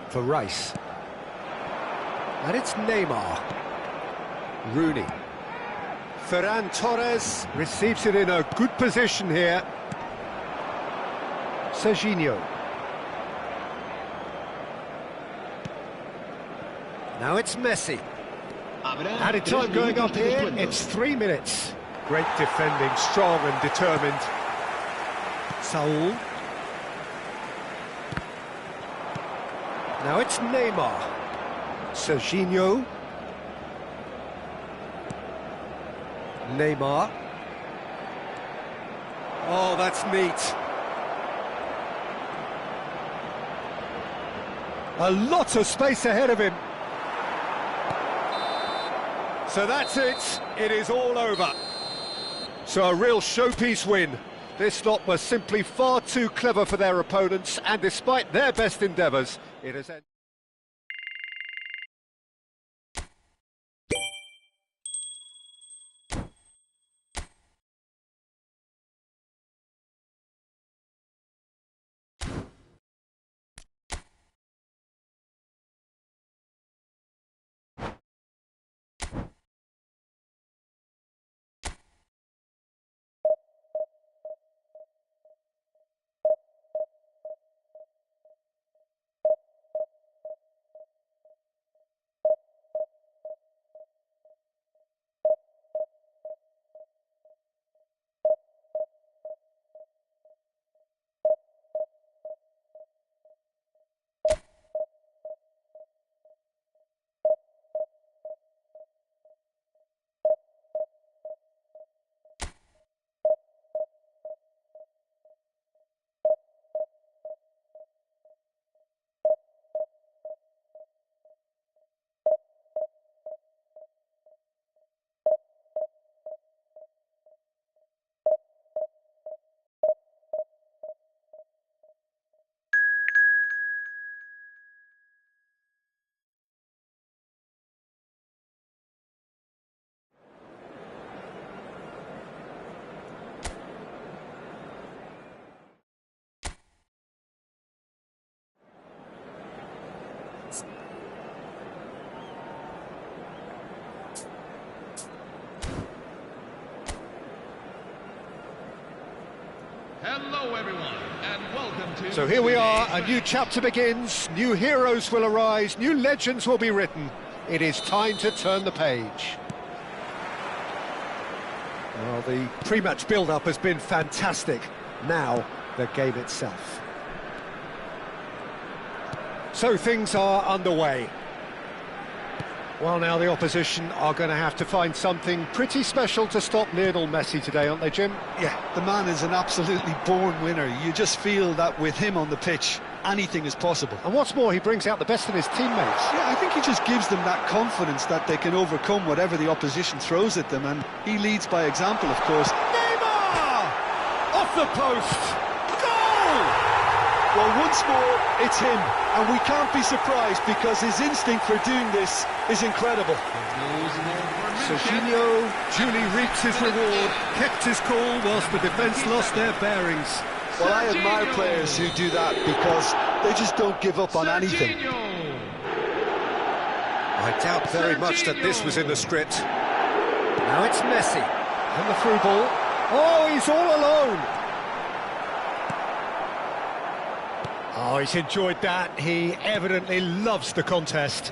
For Rice. And it's Neymar. Rooney. Ferran Torres receives it in a good position here. Serginho. Now it's Messi. Added time going up here, it's 3 minutes. Great defending, strong and determined. Saul. Now it's Neymar. Serginho. Neymar. Oh, that's neat. A lot of space ahead of him. So that's it. It is all over. So a real showpiece win. This lot was simply far too clever for their opponents, and despite their best endeavours, it has ended. Hello everyone, and welcome to... So here we are, a new chapter begins, new heroes will arise, new legends will be written. It is time to turn the page. Well, the pre-match build-up has been fantastic. Now, the game itself. So things are underway. Well, now the opposition are going to have to find something pretty special to stop Lionel Messi today, aren't they, Jim? Yeah, the man is an absolutely born winner. You just feel that with him on the pitch, anything is possible. And what's more, he brings out the best in his teammates. Yeah, I think he just gives them that confidence that they can overcome whatever the opposition throws at them, and he leads by example, of course. Neymar! Off the post! Goal! Well, once more, it's him, and we can't be surprised because his instinct for doing this is incredible. Serginho duly reaps his reward, kept his cool whilst the defence lost their bearings. Well, I admire players who do that because they just don't give up on anything. I doubt very much that this was in the script. Now it's Messi, and the through ball. Oh, he's all alone! Oh, he's enjoyed that. He evidently loves the contest.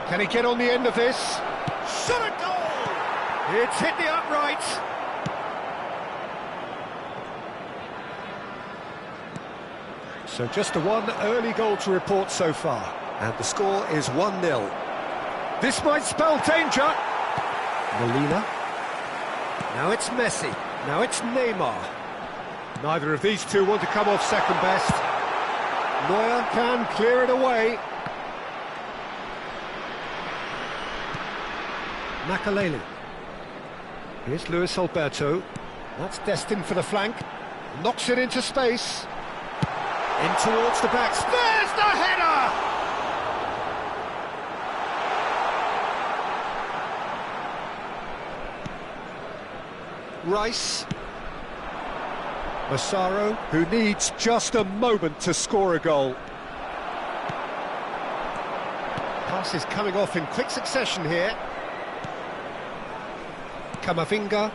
Can he get on the end of this? Shot a goal! It's hit the upright. So just the one early goal to report so far. And the score is 1-0. This might spell danger. Molina. Now it's Messi. Now it's Neymar. Neither of these two want to come off second best. Neuer can clear it away. Makaleli. Here's Luis Alberto. That's destined for the flank. Knocks it into space. In towards the backs. There's the header! Rice. Massaro, who needs just a moment to score a goal. Passes coming off in quick succession here. Camavinga.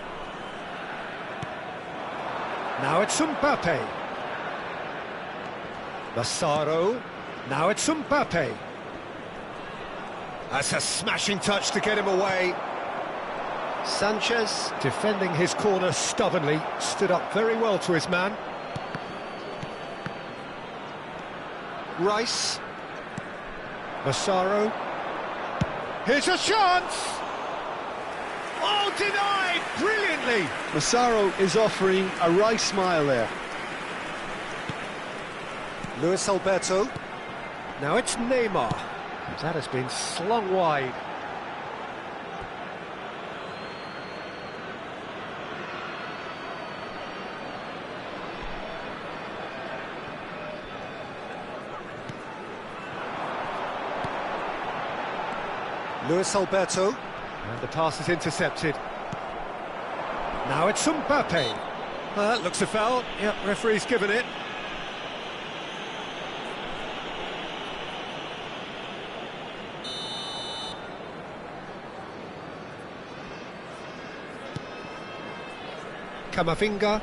Now it's Mbappe. Massaro. Now it's Mbappe. That's a smashing touch to get him away. Sanchez, defending his corner stubbornly, stood up very well to his man. Rice. Massaro. Here's a chance! Oh, denied brilliantly! Massaro is offering a Rice smile there. Luis Alberto. Now it's Neymar. That has been slung wide. Luis Alberto. And the pass is intercepted. Now it's Mbappe. That looks a foul. Yep, referee's given it. Camavinga.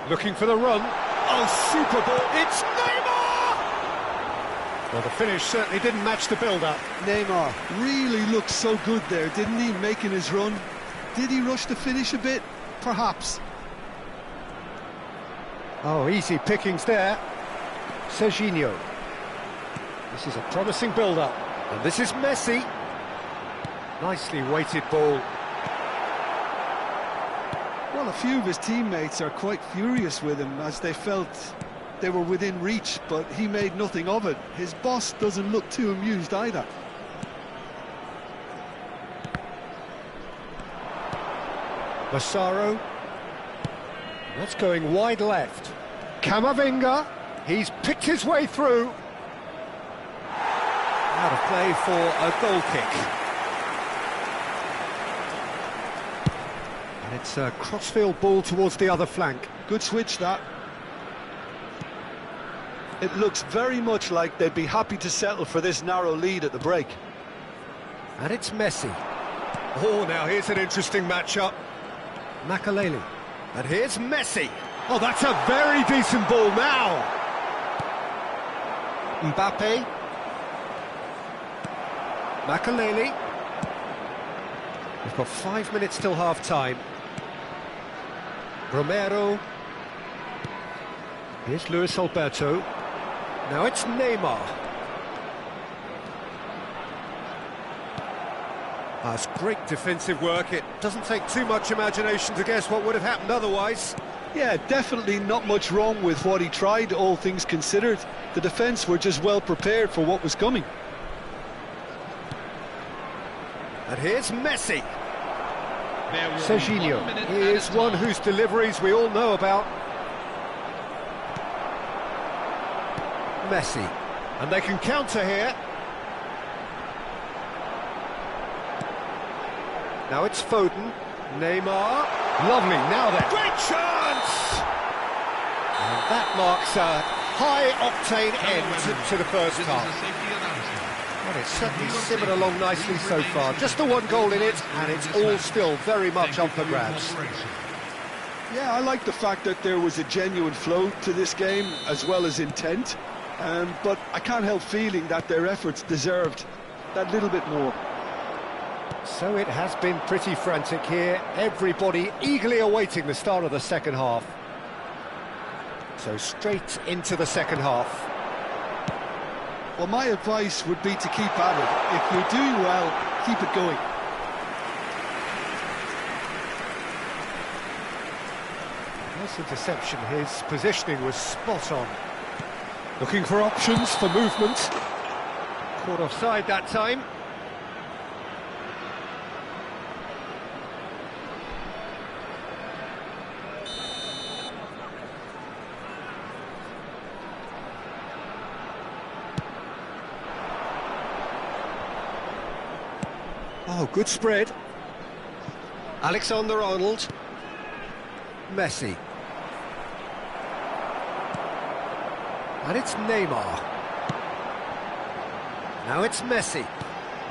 Looking for the run. Oh, super ball. It's Neymar! Well, the finish certainly didn't match the build-up. Neymar really looked so good there, didn't he, making his run? Did he rush the finish a bit? Perhaps. Oh, easy pickings there. Serginho. This is a promising build-up. And this is Messi. Nicely weighted ball. Well, a few of his teammates are quite furious with him as they felt they were within reach, but he made nothing of it. His boss doesn't look too amused either. Massaro. That's going wide left. Camavinga. He's picked his way through. Out of play for a goal kick. And it's a crossfield ball towards the other flank. Good switch, that. It looks very much like they'd be happy to settle for this narrow lead at the break. And it's Messi. Oh, now here's an interesting matchup. Makaleli. And here's Messi. Oh, that's a very decent ball now. Mbappe. Makaleli. We've got 5 minutes till half-time. Romero. Here's Luis Alberto. Now it's Neymar. That's great defensive work. It doesn't take too much imagination to guess what would have happened otherwise. Yeah, definitely not much wrong with what he tried, all things considered. The defence were just well prepared for what was coming. And here's Messi. Serginho. He is one whose deliveries we all know about. Messi. And they can counter here. Now it's Foden. Neymar. Lovely, now then. Great chance! And that marks a high-octane end to the first half. Well, it's certainly simmered along nicely so far. Just the one goal in it, and it's all still very much up for grabs. Yeah, I like the fact that there was a genuine flow to this game, as well as intent. But I can't help feeling that their efforts deserved that little bit more. So it has been pretty frantic here. Everybody eagerly awaiting the start of the second half. So straight into the second half. Well, my advice would be to keep at it. If you're doing well, keep it going. Nice interception. His positioning was spot on. Looking for options for movement. Caught offside that time. Oh, good spread. Alexander-Arnold. Messi. And it's Neymar. Now it's Messi.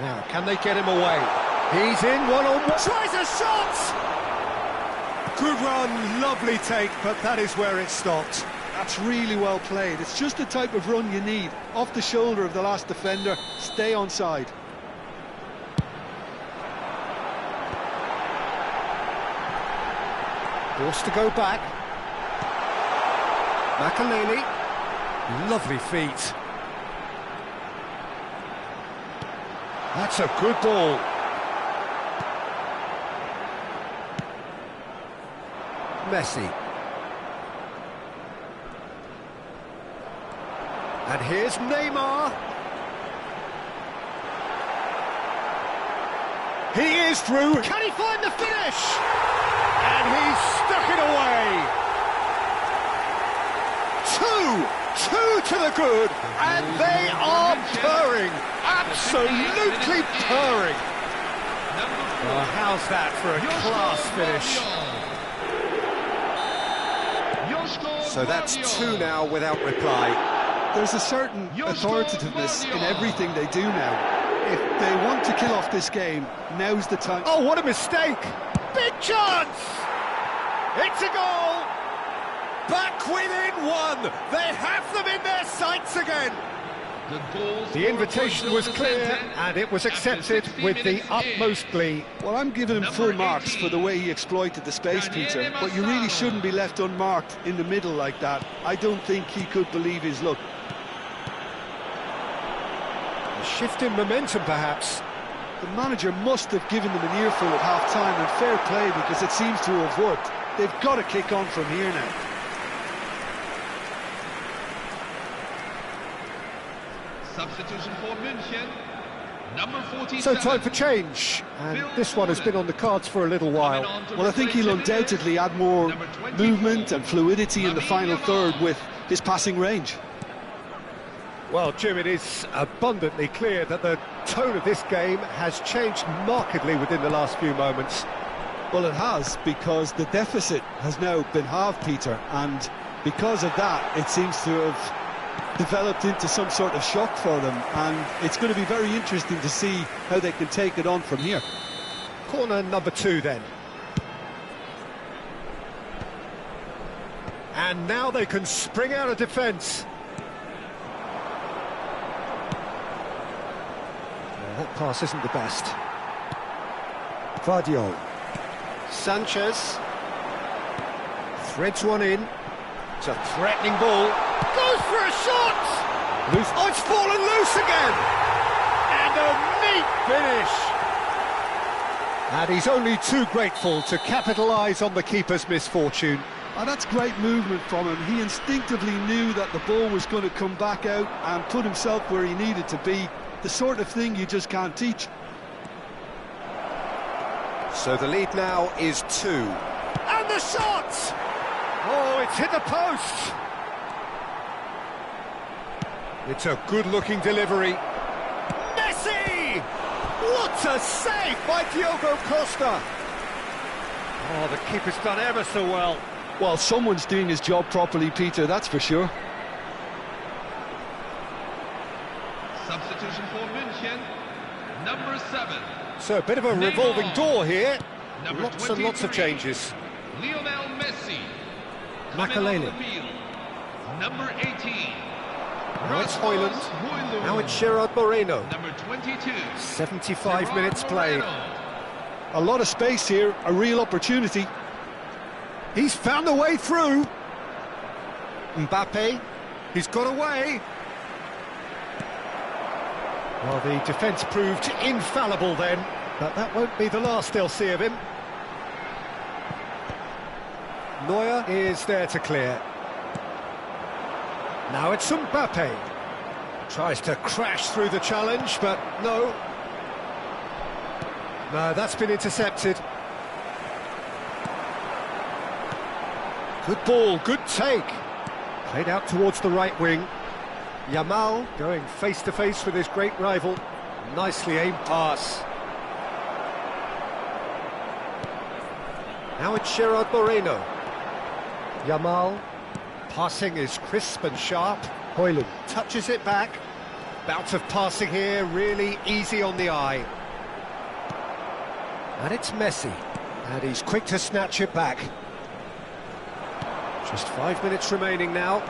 Now, can they get him away? He's in one-on-one. Tries a shot! Good run, lovely take, but that is where it stopped. That's really well played. It's just the type of run you need. Off the shoulder of the last defender, stay onside. Forced to go back. Makaleli. Lovely feet. That's a good ball. Messi. And here's Neymar. He is through. Can he find the finish? And he's stuck it away. Two to the good, and they are purring. Absolutely purring. Oh, how's that for a class finish? So that's two now without reply. There's a certain authoritativeness in everything they do now. If they want to kill off this game, now's the time. Oh, what a mistake! Big chance! It's a goal! Back within one! They have them in their sights again! The invitation was clear, and it was accepted with the utmost glee. Well, I'm giving him full marks for the way he exploited the space, Peter, but you really shouldn't be left unmarked in the middle like that. I don't think he could believe his luck. A shift in momentum, perhaps. The manager must have given them an earful at half-time, and fair play, because it seems to have worked. They've got to kick on from here now. Substitution for München, number 47. So time for change, and this one has been on the cards for a little while. Well, I think he'll undoubtedly add more movement and fluidity in the final third with his passing range. Well, Jim, it is abundantly clear that the tone of this game has changed markedly within the last few moments. Well, it has, because the deficit has now been halved, Peter, and because of that, it seems to have developed into some sort of shock for them, and it's going to be very interesting to see how they can take it on from here. Corner number 2 then. And now they can spring out of defence. That pass isn't the best. Vardiol. Sanchez. Threads one in. It's a threatening ball. Goes for a shot! Loose. Oh, it's fallen loose again! And a neat finish! And he's only too grateful to capitalise on the keeper's misfortune. Oh, that's great movement from him. He instinctively knew that the ball was going to come back out and put himself where he needed to be. The sort of thing you just can't teach. So the lead now is 2. And the shot! Oh, it's hit the post! It's a good-looking delivery. Messi! What a save by Diogo Costa! Oh, the keeper's done ever so well. Well, someone's doing his job properly, Peter, that's for sure. Substitution for München, number 7. So a bit of a revolving door here. Number Lots and lots of 23. changes. Lionel Messi. Makaleli. Number 18. Now it's Hoyland. Now it's Gerard Moreno. Number 22. 75 Gerard minutes played. Moreno. A lot of space here, a real opportunity. He's found a way through. Mbappe. He's got away. Well, the defence proved infallible then, but that won't be the last they'll see of him. Neuer is there to clear. Now it's Mbappe. Tries to crash through the challenge, but no. No, that's been intercepted. Good ball, good take. Played out towards the right wing. Yamal going face-to-face with his great rival. Nicely aimed pass. Now it's Gerard Moreno. Yamal. Passing is crisp and sharp. Højlund touches it back. Bout of passing here, really easy on the eye. And it's Messi. And he's quick to snatch it back. Just 5 minutes remaining now.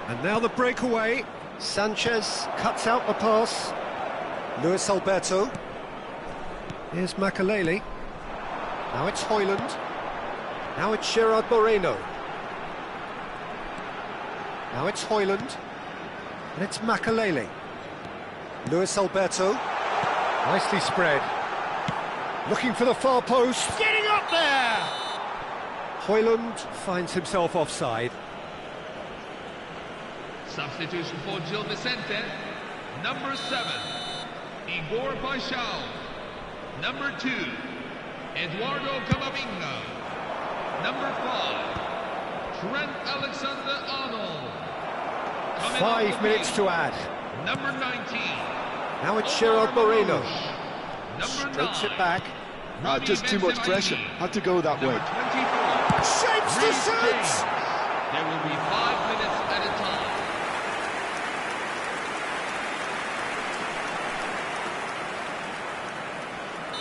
And now the breakaway. Sanchez cuts out the pass. Luis Alberto. Here's Makaleli. Now it's Højlund. Now it's Gerard Moreno. Now it's Højlund. And it's Makaleli. Luis Alberto. Nicely spread. Looking for the far post. Getting up there! Højlund finds himself offside. Substitution for Gil Vicente. Number 7, Igor Paixão. Number 2, Eduardo Camavinga. Number 5, Trent Alexander-Arnold. 5 minutes to add. Number 19. Now it's Gerard Moreno. Number Strokes 9. it back. Just too much pressure. Had to go that way. Number 24. Shapes the Reece set! James. There will be 5 minutes at a time.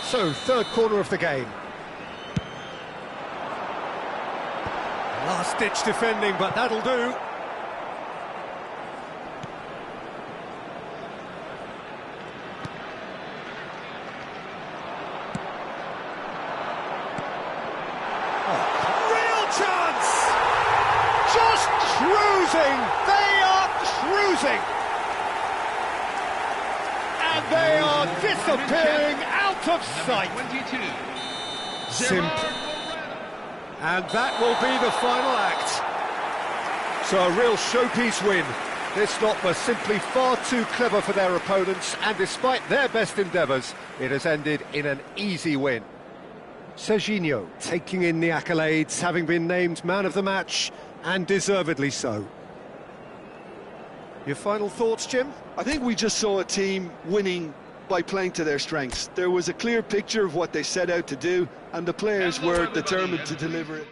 So, third corner of the game. Last-ditch defending, but that'll do. Real chance! Just cruising! They are cruising! And they are disappearing out of sight. Number 22. Simp. Gerard Moreno. And that will be the final act. So a real showpiece win. This lot was simply far too clever for their opponents, and despite their best endeavours, it has ended in an easy win. Serginho taking in the accolades, having been named man of the match, and deservedly so. Your final thoughts, Jim? I think we just saw a team winning by playing to their strengths. There was a clear picture of what they set out to do, and the players Hello, were everybody, determined to and deliver it.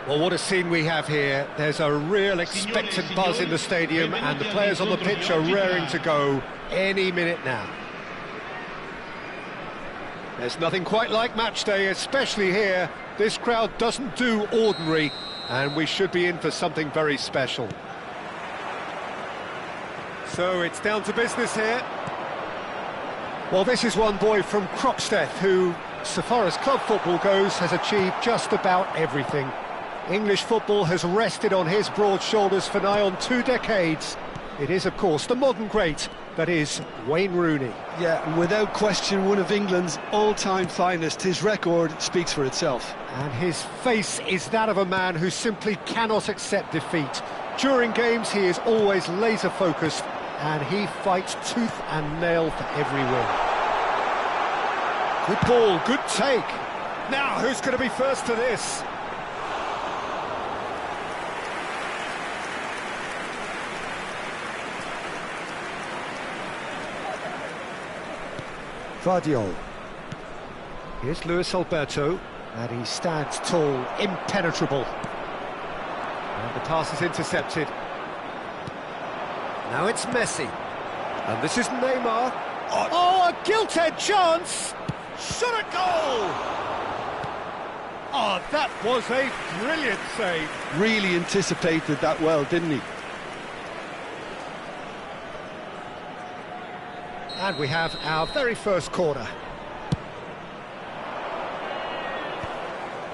Well, what a scene we have here. There's a real expectant buzz in the stadium, and the players on the pitch are raring to go any minute now. There's nothing quite like match day, especially here. This crowd doesn't do ordinary, and we should be in for something very special. So it's down to business here. Well, this is one boy from Croxteth who, so far as club football goes, has achieved just about everything. English football has rested on his broad shoulders for nigh on 2 decades. It is, of course, the modern great that is Wayne Rooney. Yeah, and without question, one of England's all-time finest. His record speaks for itself. And his face is that of a man who simply cannot accept defeat. During games, he is always laser-focused, and he fights tooth and nail for every win. Good ball, good take. Now, who's going to be first to this? Vardiol. Here's Luis Alberto, and he stands tall, impenetrable. And the pass is intercepted. Now it's Messi. And this is Neymar. Oh, a gilt-edged chance! Shot at goal! Oh, that was a brilliant save. Really anticipated that well, didn't he? And we have our very first corner.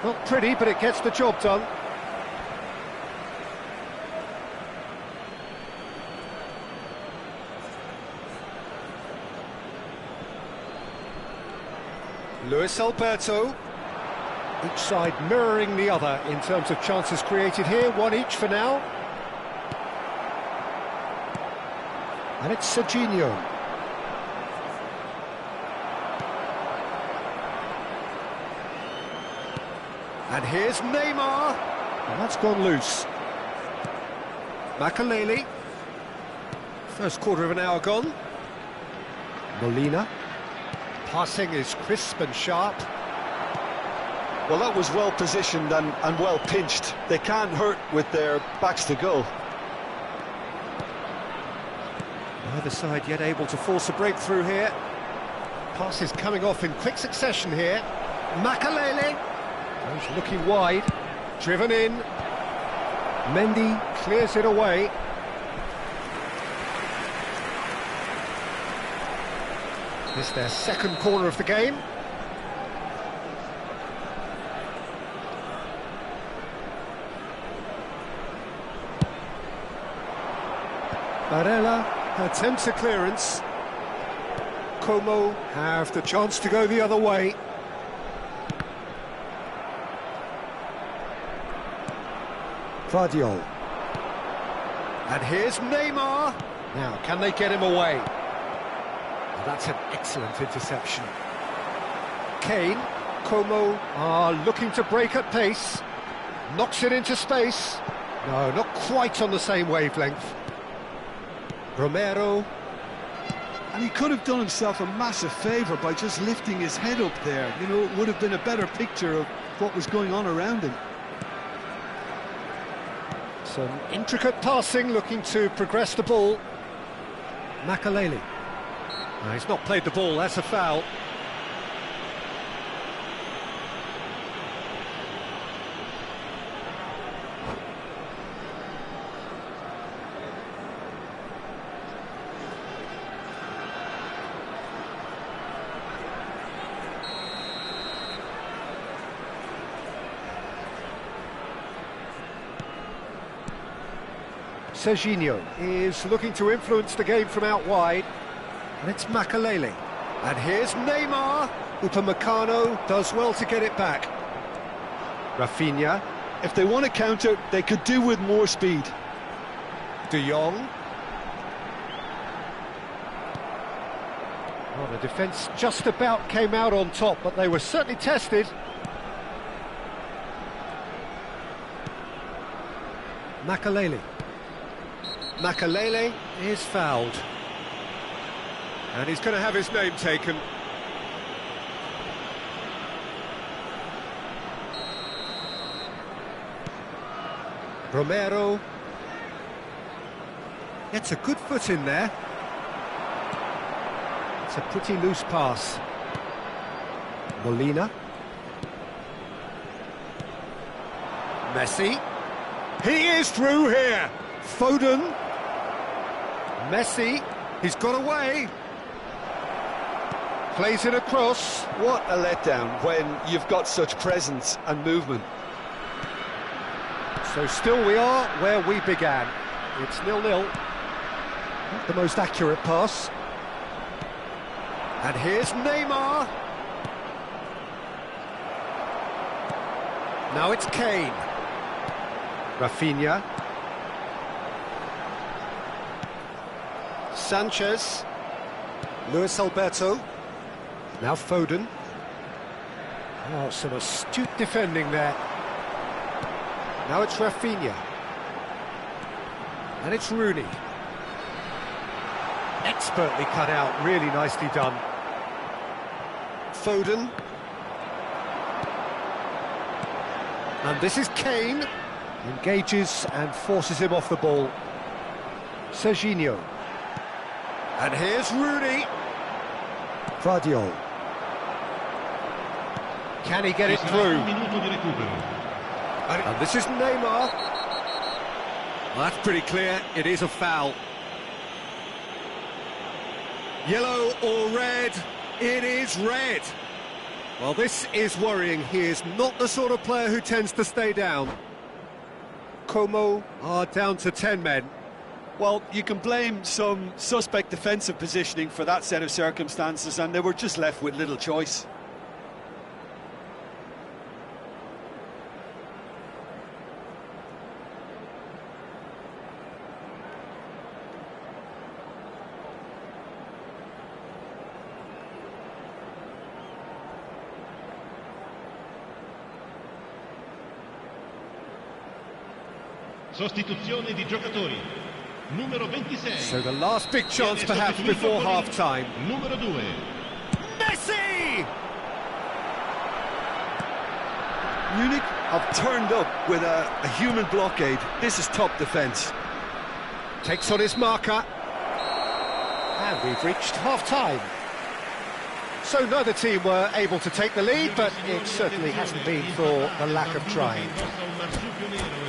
Not pretty, but it gets the job done. Luis Alberto. Each side mirroring the other in terms of chances created here. One each for now. And it's Serginho. And here's Neymar. And that's gone loose. Makaleli. First quarter of an hour gone. Molina. Passing is crisp and sharp. Well, that was well positioned and well pinched. They can't hurt with their backs to goal. Neither side yet able to force a breakthrough here. Passes coming off in quick succession here. Makaleli. He's looking wide, driven in. Mendy clears it away. This is their second corner of the game. Barella attempts a clearance. Como have the chance to go the other way. Vardiol. And here's Neymar. Now, can they get him away? Well, that's an excellent interception. Kane, Como are looking to break at pace. Knocks it into space. No, not quite on the same wavelength. Romero. And he could have done himself a massive favour by just lifting his head up there. You know, it would have been a better picture of what was going on around him. Some intricate passing, looking to progress the ball. Makaleli. No, he's not played the ball, that's a foul. Serginho is looking to influence the game from out wide, and it's Makaleli. And here's Neymar. Upamecano does well to get it back. Rafinha. If they want to counter, they could do with more speed. De Jong. Well, the defence just about came out on top, but they were certainly tested. Makaleli. Makaleli is fouled. And he's going to have his name taken. Romero. Gets a good foot in there. It's a pretty loose pass. Molina. Messi. He is through here. Foden. Messi. He's got away. Plays it across. What a letdown when you've got such presence and movement. So still we are where we began. It's 0-0. Not the most accurate pass. And here's Neymar. Now it's Kane. Rafinha. Sanchez. Luis Alberto. Now Foden. Oh, some astute defending there. Now it's Rafinha. And it's Rooney. Expertly cut out, really nicely done. Foden. And this is Kane. Engages and forces him off the ball. Serginho. And here's Rooney. Vardiol. Can he get it through? And this is Neymar. Well, that's pretty clear, it is a foul. Yellow or red? It is red. Well, this is worrying. He is not the sort of player who tends to stay down. Como are down to 10 men. Well, you can blame some suspect defensive positioning for that set of circumstances, and they were just left with little choice. Sostituzione di giocatori. Numero 26. So the last big chance perhaps before half-time. Numero 2. Messi! Munich have turned up with a human blockade. This is top defence. Takes on his marker. And we've reached half-time. So neither team were able to take the lead, but it certainly hasn't been for the lack of trying.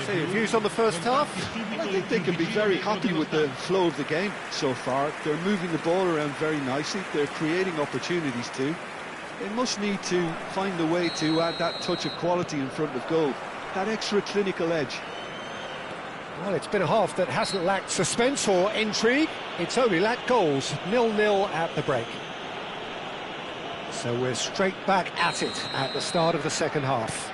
So your views on the first half? I think they can be very happy with the flow of the game so far. They're moving the ball around very nicely. They're creating opportunities too. They must need to find a way to add that touch of quality in front of goal, that extra clinical edge. Well, it's been a half that hasn't lacked suspense or intrigue. It's only lacked goals. 0-0 at the break. So we're straight back at it at the start of the second half.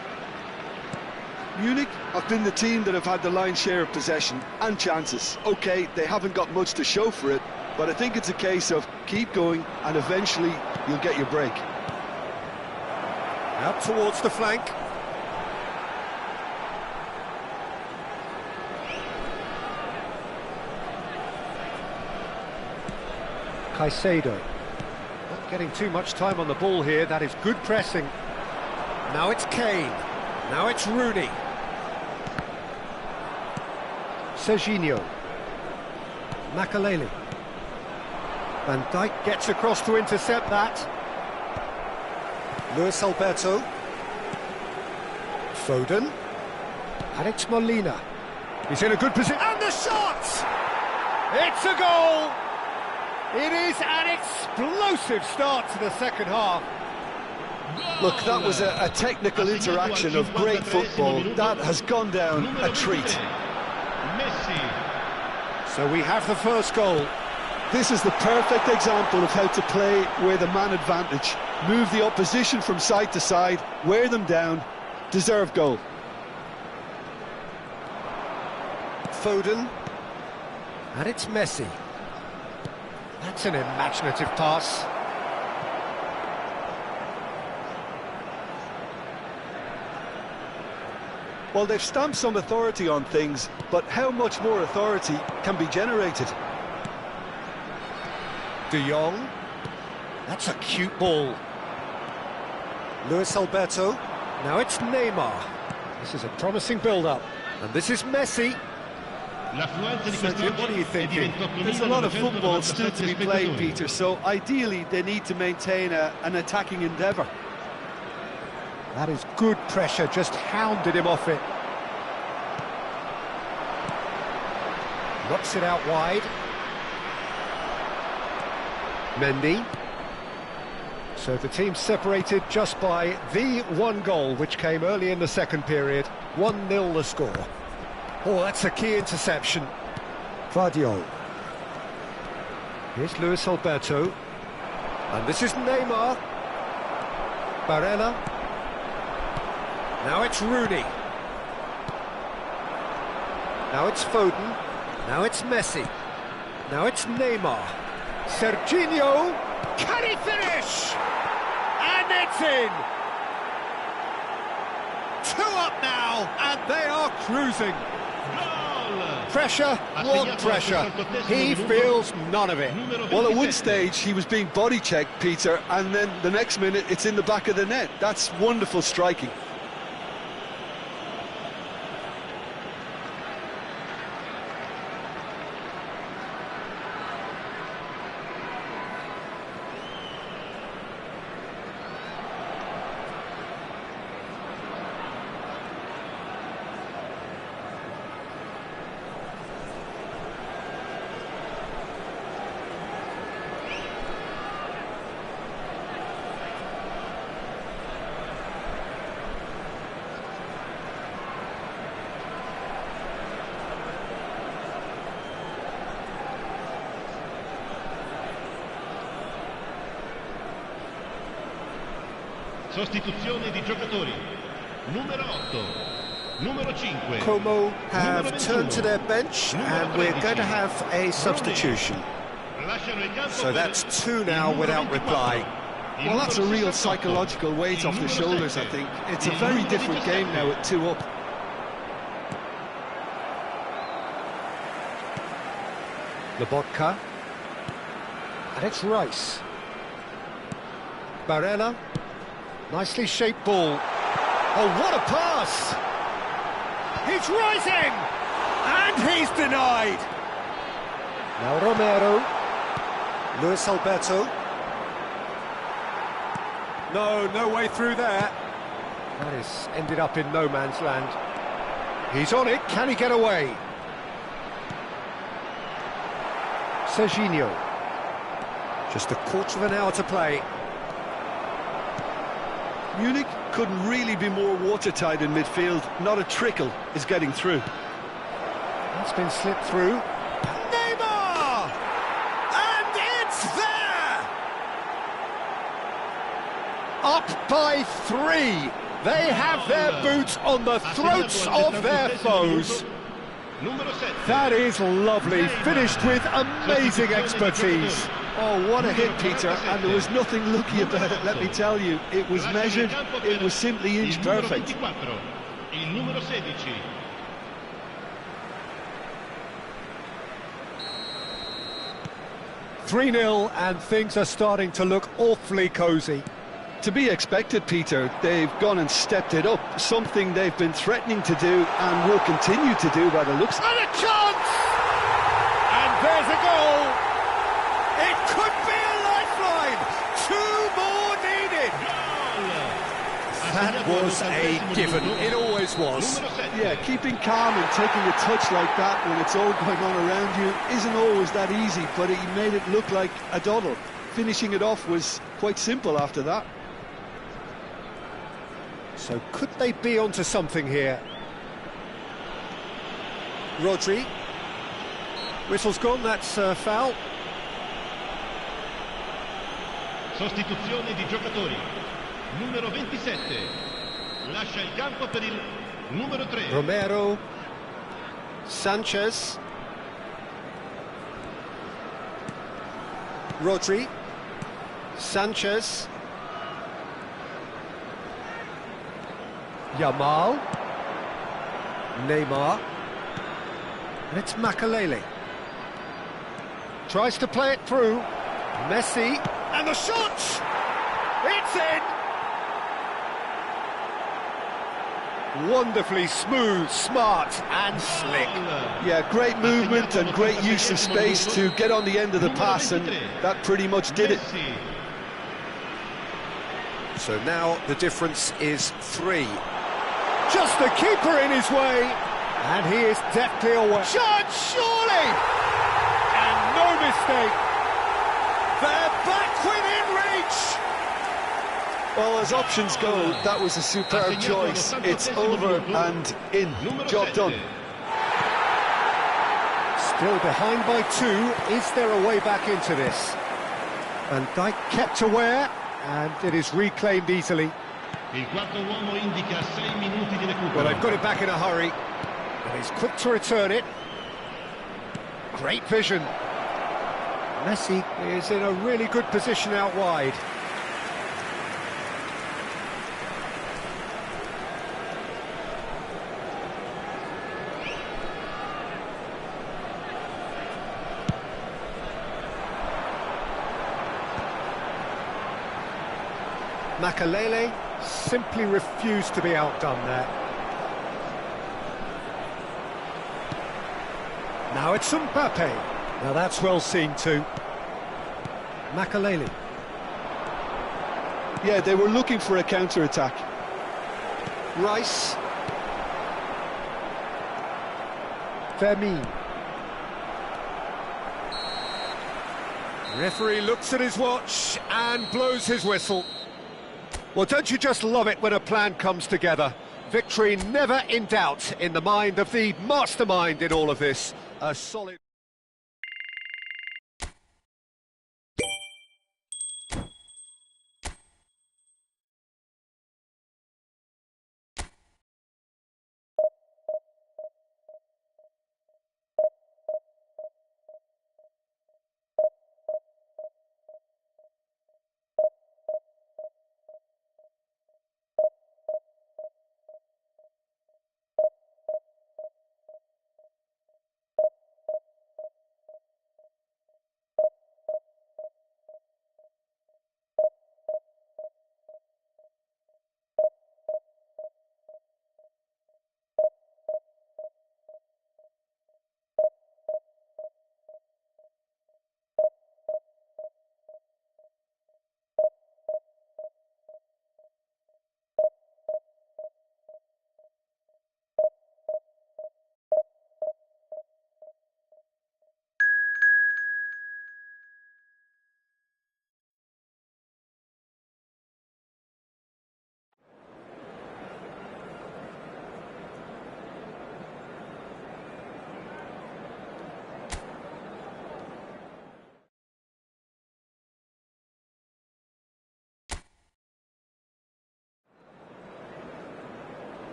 Munich have been the team that have had the lion's share of possession and chances. OK, they haven't got much to show for it, but I think it's a case of keep going and eventually you'll get your break. Out towards the flank. Caicedo. Not getting too much time on the ball here. That is good pressing. Now it's Kane. Now it's Rooney. Serginho. Makaleli. Van Dijk gets across to intercept that. Luis Alberto. Foden. And it's Molina. He's in a good position. And the shot! It's a goal! It is an explosive start to the second half. Look, that was a technical interaction of great football. That has gone down a treat. So we have the first goal. This is the perfect example of how to play with a man advantage. Move the opposition from side to side, wear them down, deserve goal. Foden. And it's Messi. That's an imaginative pass. Well, they've stamped some authority on things, but how much more authority can be generated? De Jong. That's a cute ball. Luis Alberto. Now it's Neymar. This is a promising build-up. And this is Messi. L'affluenza di Sergio, what are you quest'oggi è thinking? di There's a lot of football still to be 28.997 played, spettatori. Peter, so ideally they need to maintain an attacking endeavour. That is good pressure, just hounded him off it. Knocks it out wide. Mendy. So the team separated just by the one goal, which came early in the second period. 1-0 the score. Oh, that's a key interception. Guardiola. Here's Luis Alberto. And this is Neymar. Barella. Now it's Rooney. Now it's Foden. Now it's Messi. Now it's Neymar. Serginho. Can he finish? And it's in! 2 up now, and they are cruising. Goal! Pressure, what pressure? He feels none of it. Well, at one stage he was being body checked, Peter, and then the next minute it's in the back of the net. That's wonderful striking. Sostituzione di giocatori. Numero 8, numero 5. Como have numero turned to 21, their bench, and we're going to have a substitution. Lasciano il campo So per that's 2 il now numero without 24, reply. il Well, that's a numero real 68, psychological weight il off the numero shoulders, I 7, think. It's a il very numero different 17. game now at 2 up. Lobotka. And it's Rice. Barella. Nicely shaped ball. Oh, what a pass! He's rising! And he's denied! Now Romero. Luis Alberto. No way through there. That is ended up in no man's land. He's on it, can he get away? Serginho. Just a quarter of an hour to play. Munich couldn't really be more watertight in midfield. Not a trickle is getting through. That's been slipped through. Neymar! And it's there! Up by 3. They have their boots on the throats of their foes. Numero 7. That is lovely, finished with amazing expertise. Oh, what a hit, Peter, and there was nothing lucky about it, let me tell you. It was measured, it was simply inch Il numero perfect. 24, il numero 16. Three 3-0, and things are starting to look awfully cosy. To be expected, Peter, they've gone and stepped it up, something they've been threatening to do and will continue to do by the looks. And a chance! And there's a goal! It could be a lifeline! 2 more needed! That was a given, it always was. Numero 7. Yeah, keeping calm and taking a touch like that when it's all going on around you isn't always that easy, but he made it look like a doddle. Finishing it off was quite simple after that. So could they be onto something here? Rodri. Whistle's gone, that's foul. Sostituzione di giocatori. Numero 27. Lascia il campo per il numero 3. Romero. Sanchez. Rodri. Sanchez. Yamal. Neymar. And it's Makalele. Tries to play it through. Messi. And the shot! It's in! Wonderfully smooth, smart and slick. Yeah, great movement and great use of space to get on the end of the pass, and that pretty much did it. So now the difference is 3. Just the keeper in his way, and he is deftly away. Shot, surely! And no mistake. They're back within reach. Well, as options go, that was a superb choice. It's over and in. Job done. Still behind by 2. Is there a way back into this? Van Dijk kept aware, and it is reclaimed easily. Il quarto uomo indica 6 minuti di recupero. Well, they've got it back in a hurry, and he's quick to return it. Great vision. Messi is in a really good position out wide. Makalele simply refused to be outdone there. Now it's Mbappe. Now that's well seen too. Makalele. Yeah, they were looking for a counter-attack. Rice. Fermin. Referee looks at his watch and blows his whistle. Well, don't you just love it when a plan comes together? Victory never in doubt in the mind of the mastermind in all of this. A solid...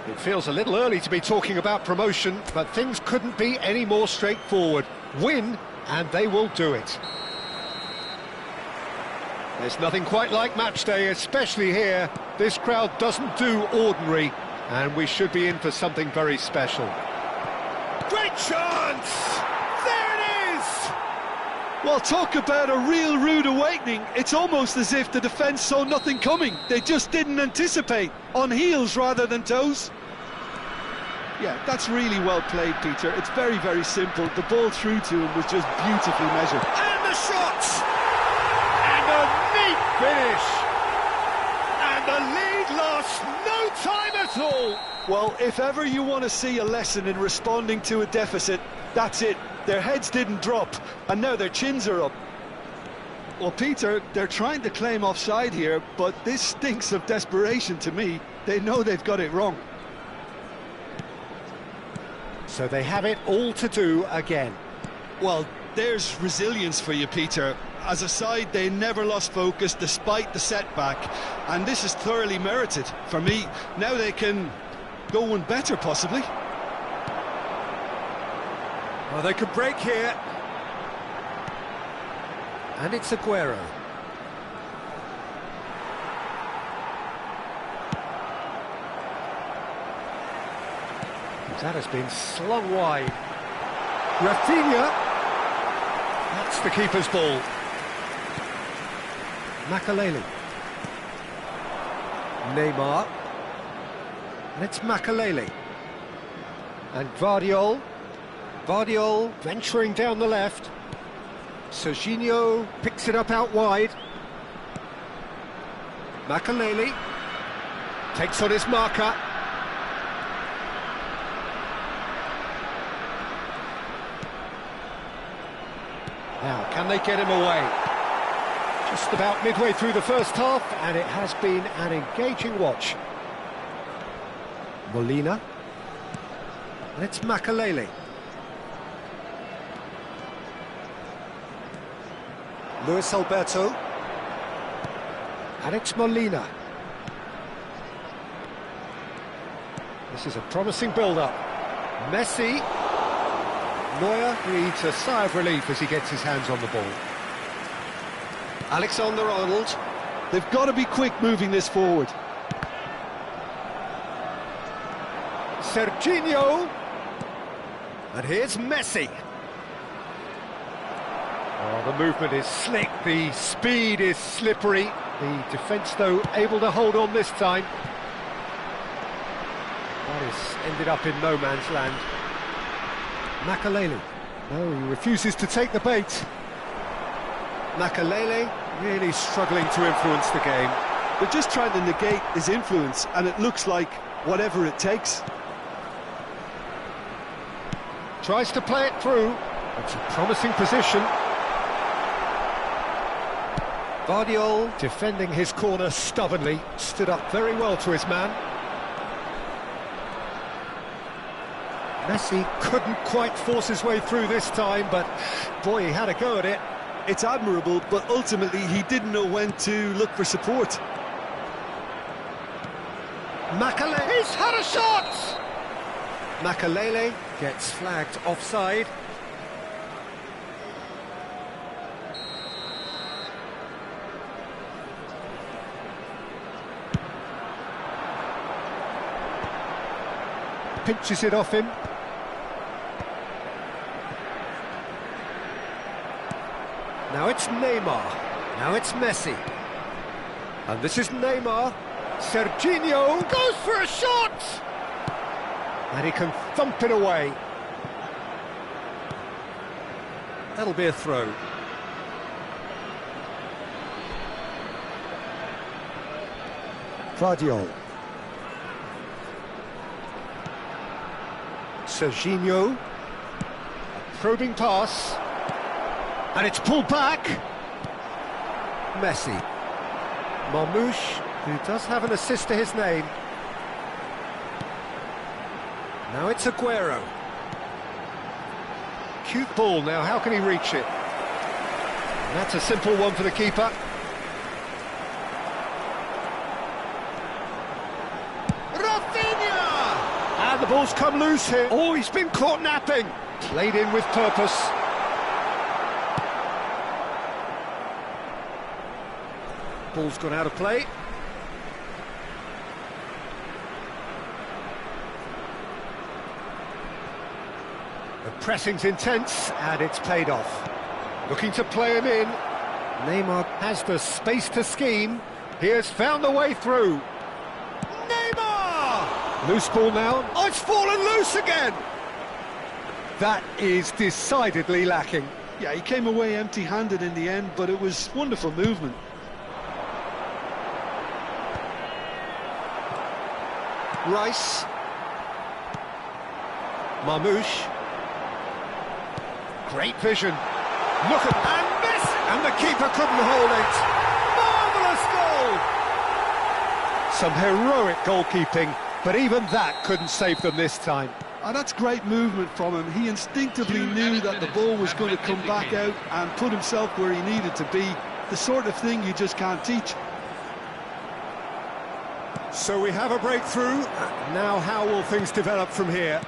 It feels a little early to be talking about promotion, but things couldn't be any more straightforward. Win, and they will do it. There's nothing quite like match day, especially here. This crowd doesn't do ordinary, and we should be in for something very special. Great chance! There it is! Well, talk about a real rude awakening. It's almost as if the defence saw nothing coming. They just didn't anticipate. On heels rather than toes. Yeah, that's really well played, Peter. It's very, very simple. The ball through to him was just beautifully measured. And the shot! And a neat finish! And the lead lost no time at all! Well, if ever you want to see a lesson in responding to a deficit, that's it. Their heads didn't drop, and now their chins are up. Well, Peter, they're trying to claim offside here, but this stinks of desperation to me. They know they've got it wrong. So they have it all to do again. Well, there's resilience for you, Peter. As a side, they never lost focus despite the setback, and this is thoroughly merited. For me, now they can go one better, possibly. Well, they could break here. And it's Aguero. That has been slung wide. Rafinha. That's the keeper's ball. Makaleli. Neymar. And it's Makaleli. And Vardiol. Vardiol venturing down the left. Serginho picks it up out wide. Makaleli takes on his marker. Now, can they get him away? Just about midway through the first half, and it has been an engaging watch. Molina. And it's Makaleli. Luis Alberto. And it's Molina. This is a promising build-up. Messi. Neuer breathes a sigh of relief as he gets his hands on the ball. Alexander-Arnold. They've got to be quick moving this forward. Serginho. And here's Messi. Oh, the movement is slick, the speed is slippery. The defence, though, able to hold on this time. That has ended up in no man's land. Makaleli. No, he refuses to take the bait. Makaleli really struggling to influence the game. They're just trying to negate his influence, and it looks like whatever it takes. Tries to play it through. It's a promising position. Vardiol defending his corner stubbornly, stood up very well to his man. Messi couldn't quite force his way through this time, but boy, he had a go at it. It's admirable, but ultimately he didn't know when to look for support. Makalele's had a shot! Makalele gets flagged offside. Pinches it off him. Now it's Neymar. Now it's Messi. And this is Neymar. Serginho goes for a shot! And he can thump it away. That'll be a throw. Vardiol. Serginho. Probing pass. And it's pulled back. Messi. Marmouche, who does have an assist to his name. Now it's Aguero. Cute ball now, how can he reach it? And that's a simple one for the keeper. Rafinha! And the ball's come loose here. Oh, he's been caught napping. Played in with purpose. Ball's gone out of play. The pressing's intense, and it's paid off. Looking to play him in. Neymar has the space to scheme. He has found the way through. Neymar! Loose ball now. Oh, it's fallen loose again! That is decidedly lacking. Yeah, he came away empty-handed in the end, but it was wonderful movement. Rice. Marmouche. Great vision. Look at and miss! And the keeper couldn't hold it. Marvellous goal! Some heroic goalkeeping, but even that couldn't save them this time. Oh, that's great movement from him. He instinctively knew that the ball was going to come back out and put himself where he needed to be. The sort of thing you just can't teach. So we have a breakthrough. Now how will things develop from here?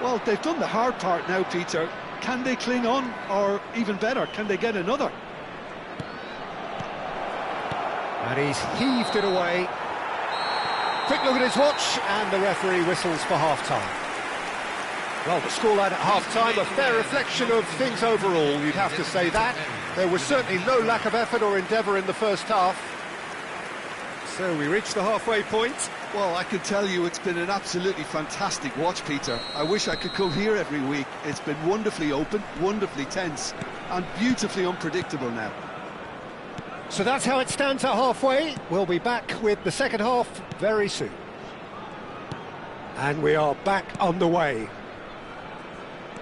Well, they've done the hard part now, Peter. Can they cling on, or even better, can they get another? And he's heaved it away. Quick look at his watch, and the referee whistles for half-time. Well, the scoreline at half-time, a fair reflection of things overall, you'd have to say that. There was certainly no lack of effort or endeavour in the first half. So we reached the halfway point. Well, I can tell you it's been an absolutely fantastic watch, Peter. I wish I could come here every week. It's been wonderfully open, wonderfully tense, and beautifully unpredictable now. So that's how it stands at halfway. We'll be back with the second half very soon. And we are back underway.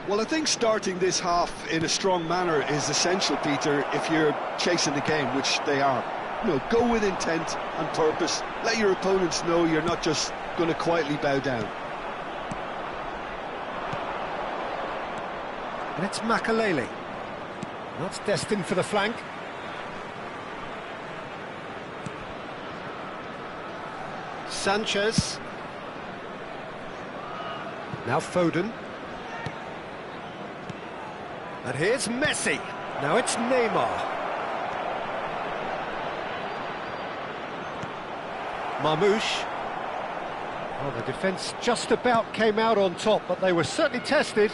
Well, I think starting this half in a strong manner is essential, Peter, if you're chasing the game, which they are. You know, go with intent and purpose. Let your opponents know you're not just going to quietly bow down. And it's Makalele. Not destined for the flank. Sanchez. Now Foden. And here's Messi. Now it's Neymar. Marmouche. Well, the defence just about came out on top, but they were certainly tested.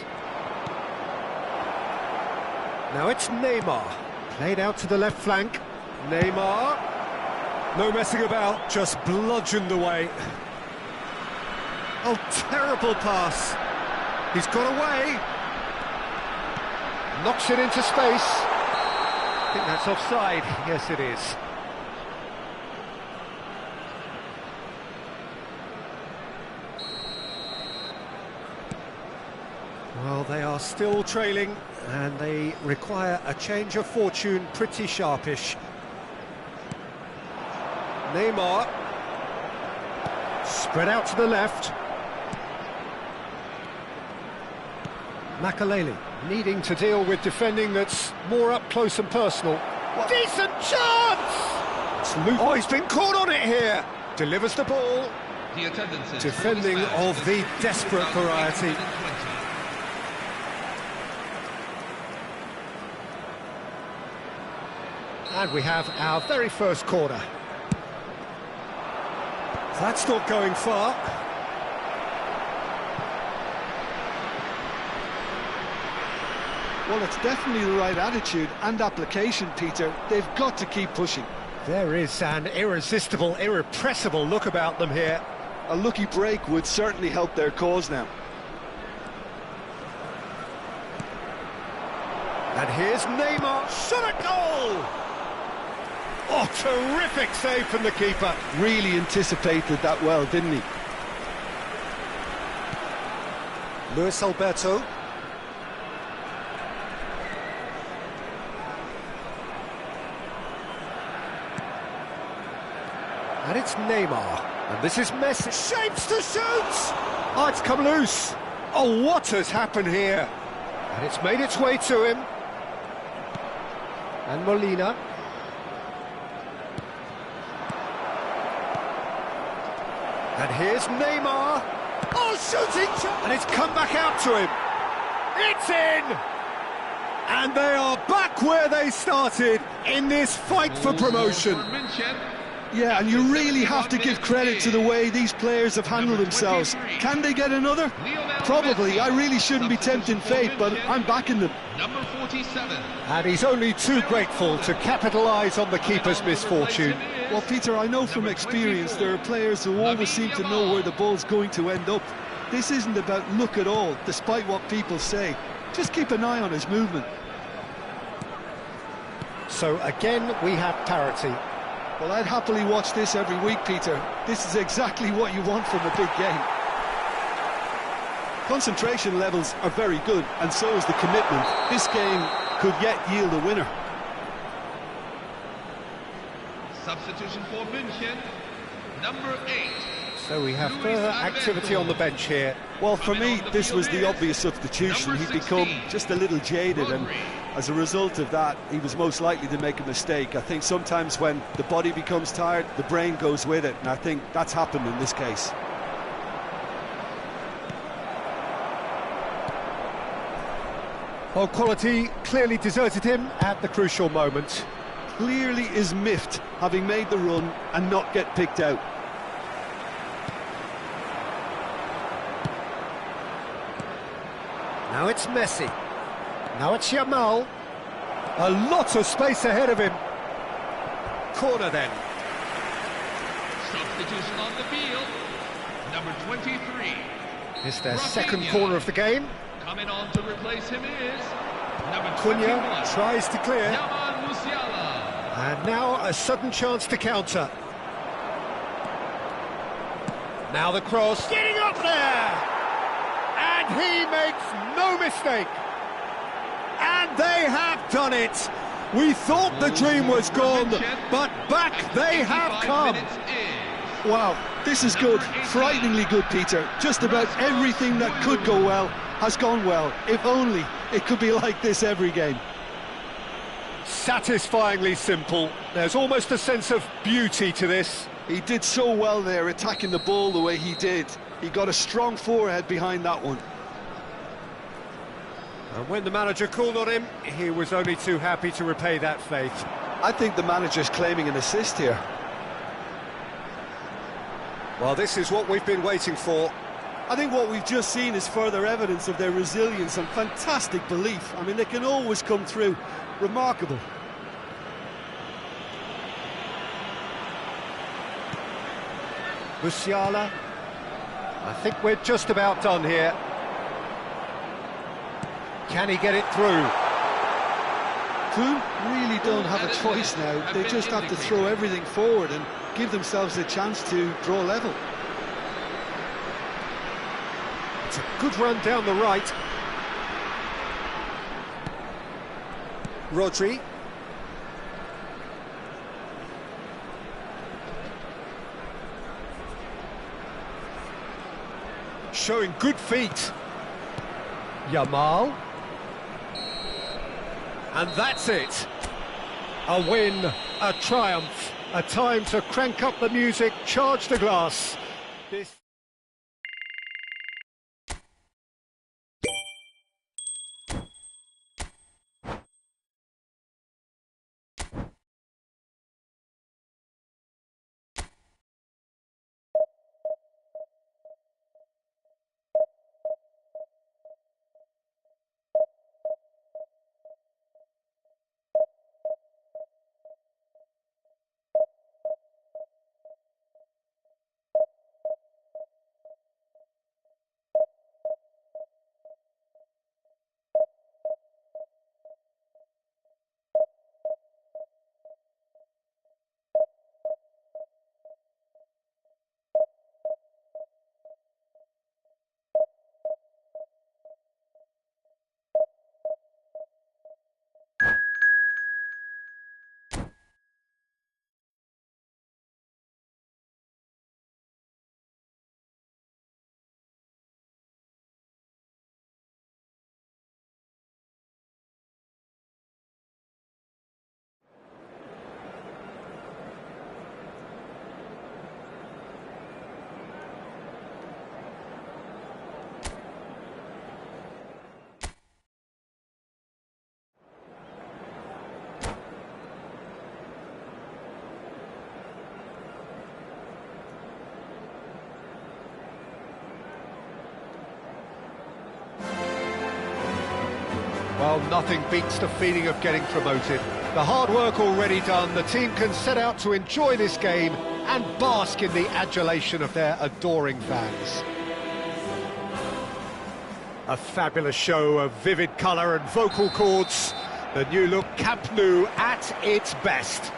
Now it's Neymar. Played out to the left flank. Neymar. No messing about, just bludgeoned away. Oh, terrible pass. He's got away. Knocks it into space. I think that's offside. Yes, it is. Well, they are still trailing, and they require a change of fortune, pretty sharpish. Neymar. Spread out to the left. Makalele needing to deal with defending that's more up close and personal. What? Decent chance! Oh, he's been caught on it here. Delivers the ball. The attendance is Defending of the desperate variety. And we have our very first corner. That's not going far. Well, it's definitely the right attitude and application, Peter. They've got to keep pushing. There is an irresistible, irrepressible look about them here. A lucky break would certainly help their cause now. And here's Neymar, shot at goal! Oh, terrific save from the keeper. Really anticipated that well, didn't he? Luis Alberto. And it's Neymar. And this is Messi. Shapes to shoot! Oh, it's come loose. Oh, what has happened here? And it's made its way to him. And Molina. And here's Neymar. Oh, shooting shot! And it's come back out to him. It's in! And they are back where they started in this fight for promotion. Yeah, and you really have to give credit to the way these players have handled themselves. Can they get another? Probably. I really shouldn't be tempting fate, but I'm backing them. Number 47. And he's only too grateful to capitalise on the keeper's misfortune. Well, Peter, I know from experience there are players who always seem to know where the ball's going to end up. This isn't about luck at all, despite what people say. Just keep an eye on his movement. So again, we have parity. Well, I'd happily watch this every week, Peter. This is exactly what you want from a big game. Concentration levels are very good, and so is the commitment. This game could yet yield a winner. Substitution for München, number 8. So we have further activity on the bench here. Well, for me, this was the obvious substitution. He'd become just a little jaded, and as a result of that, he was most likely to make a mistake. I think sometimes when the body becomes tired, the brain goes with it, and I think that's happened in this case. Well, quality clearly deserted him at the crucial moment. Clearly is miffed, having made the run and not get picked out. Now it's Messi. Now it's Yamal. A lot of space ahead of him. Corner then. Substitution on the field. Number 23. It's their Rafinha. second corner of the game. Coming on to replace him is number 21. Cunha tries to clear. Yaman Musiala. And now a sudden chance to counter. Now the cross. Getting up there! And he makes no mistake. And they have done it. We thought the dream was gone, but back they have 85 come. minutes is Wow, this is good, frighteningly good, Peter. Just about everything that could go well has gone well. If only it could be like this every game. Satisfyingly simple. There's almost a sense of beauty to this. He did so well there, attacking the ball the way he did. He got a strong forehead behind that one. And when the manager called on him, he was only too happy to repay that faith. I think the manager's claiming an assist here. Well, this is what we've been waiting for. I think what we've just seen is further evidence of their resilience and fantastic belief. I mean, they can always come through. Remarkable. Musiala. I think we're just about done here. Can he get it through? Crew really don't have a choice now. They just have to throw everything forward and give themselves a chance to draw level. It's a good run down the right. Rodri. Showing good feet. Yamal. And that's it. A win, a triumph, a time to crank up the music, charge the glass. This Well, nothing beats the feeling of getting promoted. The hard work already done, the team can set out to enjoy this game and bask in the adulation of their adoring fans. A fabulous show of vivid colour and vocal cords. The new look Camp Nou at its best.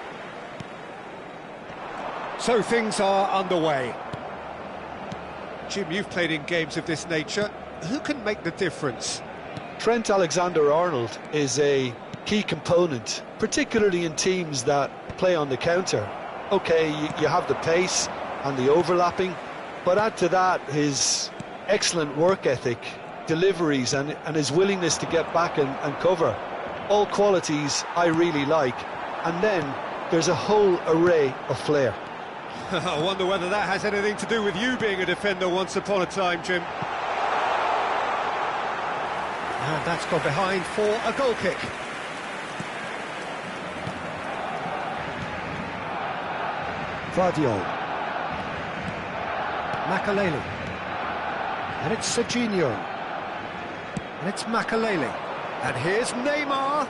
So things are underway. Jim, you've played in games of this nature. Who can make the difference? Trent Alexander-Arnold is a key component, particularly in teams that play on the counter. Okay, you have the pace and the overlapping, but add to that his excellent work ethic, deliveries and his willingness to get back and cover. All qualities I really like. And then there's a whole array of flair. I wonder whether that has anything to do with you being a defender once upon a time, Jim. And that's gone behind for a goal kick. Vardiol. Makaleli. And it's Serginho. And it's Makalele. And here's Neymar.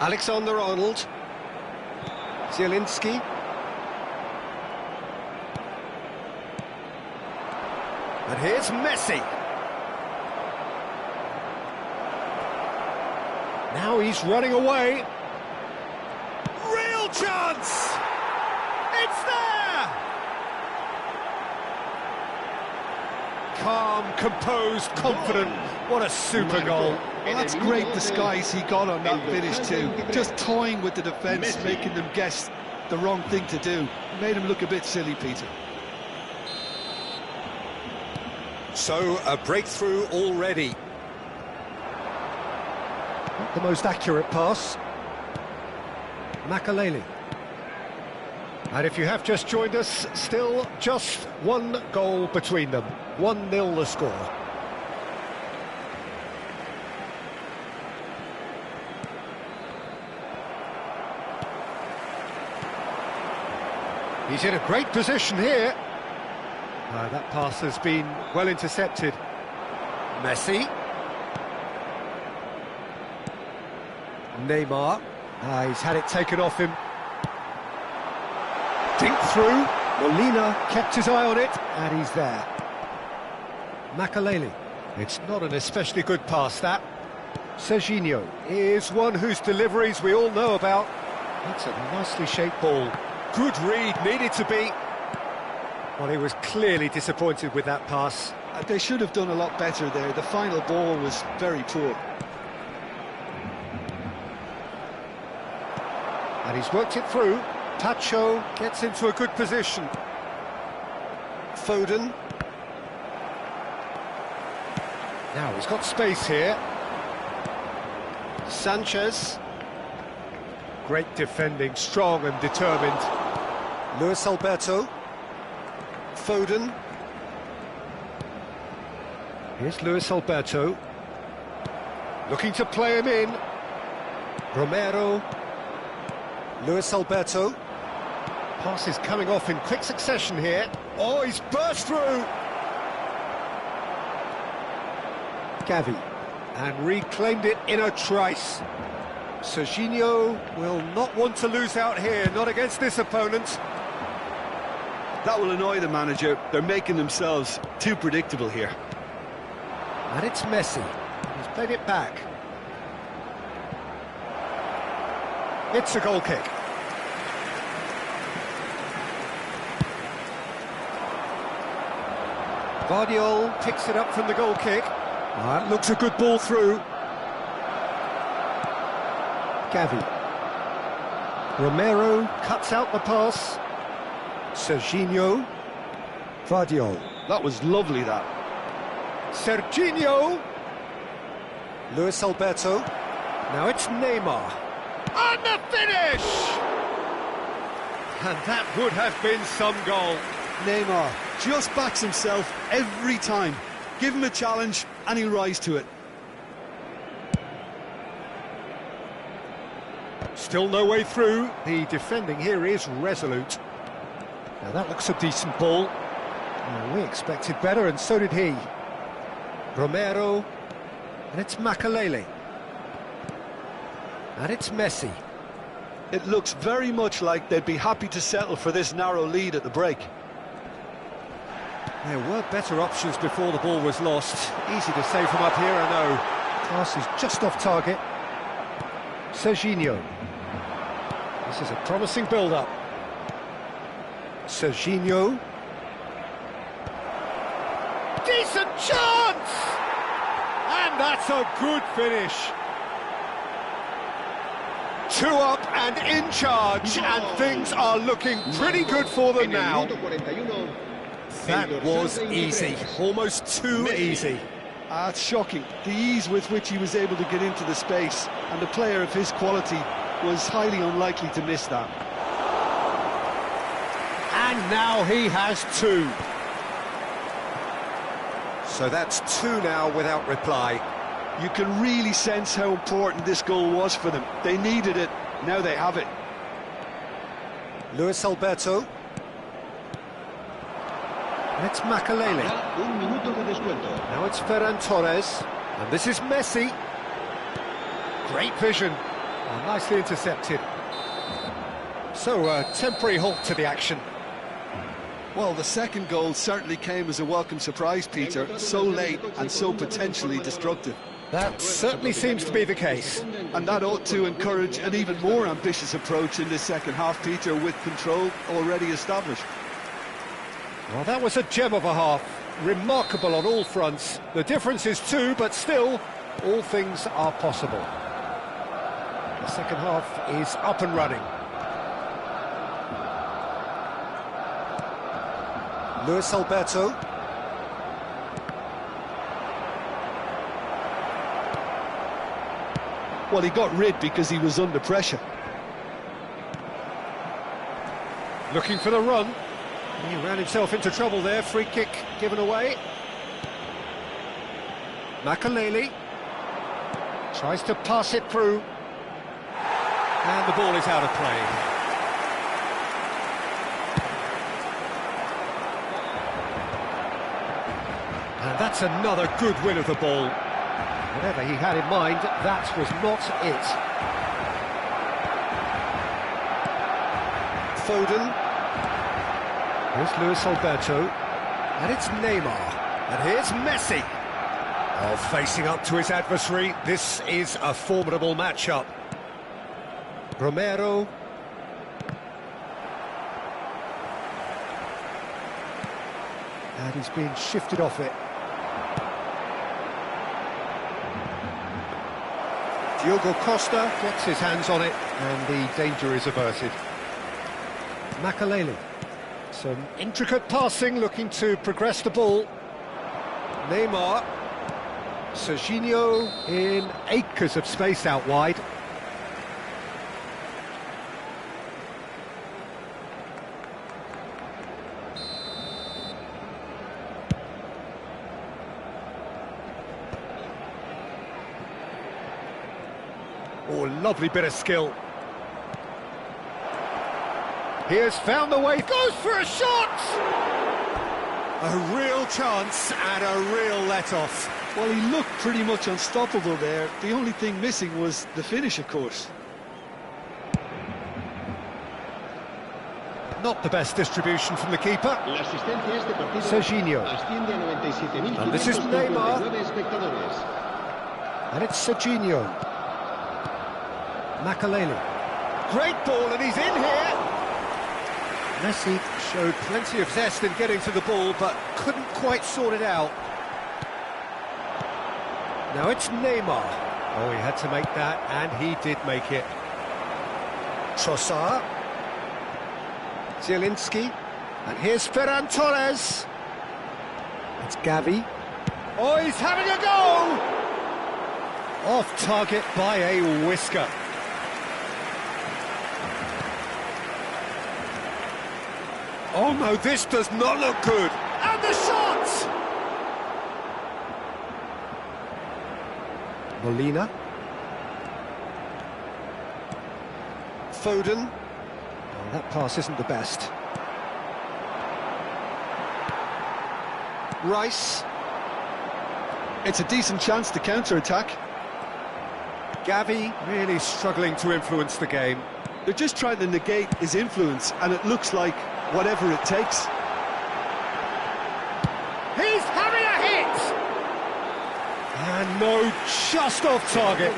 Alexander-Arnold. Zielinski. And here's Messi. Now he's running away. Real chance! It's there! Calm, composed, confident. What a super goal. Well, that's great disguise he got on that finish too. Just toying with the defence, making them guess the wrong thing to do. Made him look a bit silly, Peter. So, a breakthrough already. Not the most accurate pass. Makalele. And if you have just joined us, still just one goal between them. 1-0 the score. He's in a great position here. That pass has been well intercepted. Messi. Neymar. He's had it taken off him. Dink through. Molina kept his eye on it, and he's there. Makalele. It's not an especially good pass, that. Serginho is one whose deliveries we all know about. That's a nicely shaped ball. Good read, needed to be. Well, he was clearly disappointed with that pass. They should have done a lot better there. The final ball was very poor. And he's worked it through. Tacho gets into a good position. Foden. Now he's got space here. Sanchez. Great defending, strong and determined. Luis Alberto. Foden. Here's Luis Alberto. Looking to play him in. Romero. Luis Alberto. Pass is coming off in quick succession here. Oh, he's burst through. Gavi. And reclaimed it in a trice. Serginho will not want to lose out here, not against this opponent. That will annoy the manager. They're making themselves too predictable here. And it's Messi. He's played it back. It's a goal kick. Guardiola picks it up from the goal kick. That looks a good ball through. Gavi. Romero cuts out the pass. Serginho. Guardiola. That was lovely, that. Serginho. Luis Alberto. Now it's Neymar. And the finish! And that would have been some goal. Neymar just backs himself every time. Give him a challenge and he'll rise to it. Still no way through. The defending here is resolute. Now that looks a decent ball. Well, we expected better, and so did he. Romero. And it's Makalele. And it's Messi. It looks very much like they'd be happy to settle for this narrow lead at the break. There were better options before the ball was lost. Easy to say from up here, I know. Pass is just off target. Serginho. This is a promising build-up. Serginho. Decent chance! And that's a good finish. 2 up and in charge, and things are looking pretty good for them now. That was easy, almost too easy. It's shocking, the ease with which he was able to get into the space, and a player of his quality was highly unlikely to miss that. And now he has 2. So that's 2 now without reply. You can really sense how important this goal was for them. They needed it, now they have it. Luis Alberto. And it's Makalele. Un minuto de descuento. Now it's Ferran Torres. And this is Messi. Great vision. And nicely intercepted. So, a temporary halt to the action. Well, the second goal certainly came as a welcome surprise, Peter. So late and so potentially destructive. That certainly seems to be the case. And that ought to encourage an even more ambitious approach in this second half, Peter, with control already established. Well, that was a gem of a half. Remarkable on all fronts. The difference is 2, but still, all things are possible. The second half is up and running. Luis Alberto. Well, he got rid because he was under pressure. Looking for the run. He ran himself into trouble there. Free kick given away. Makalele tries to pass it through. And the ball is out of play. And that's another good win of the ball. Whatever he had in mind, that was not it. Foden. Here's Luis Alberto. And it's Neymar. And here's Messi. Oh, facing up to his adversary. This is a formidable matchup. Romero. And he's being shifted off it. Diogo Costa gets his hands on it, and the danger is averted. Makalele. Some intricate passing, looking to progress the ball. Neymar. Serginho in acres of space out wide. Oh, lovely bit of skill. He has found the way, goes for a shot! A real chance and a real let-off. Well, he looked pretty much unstoppable there. The only thing missing was the finish, of course. Not the best distribution from the keeper. Serginho. And this is Neymar. And it's Serginho. Makalele. Great ball, and he's in here. Messi showed plenty of zest in getting to the ball, but couldn't quite sort it out. Now it's Neymar. Oh, he had to make that, and he did make it. Trossard. Zielinski. And here's Ferran Torres. It's Gavi. Oh, he's having a go! Off target by a whisker. Oh no, this does not look good. And the shot! Molina. Foden. Oh, that pass isn't the best. Rice. It's a decent chance to counter-attack. Gavi really struggling to influence the game. They're just trying to negate his influence, and it looks like whatever it takes. He's having a hit! And no, just off target.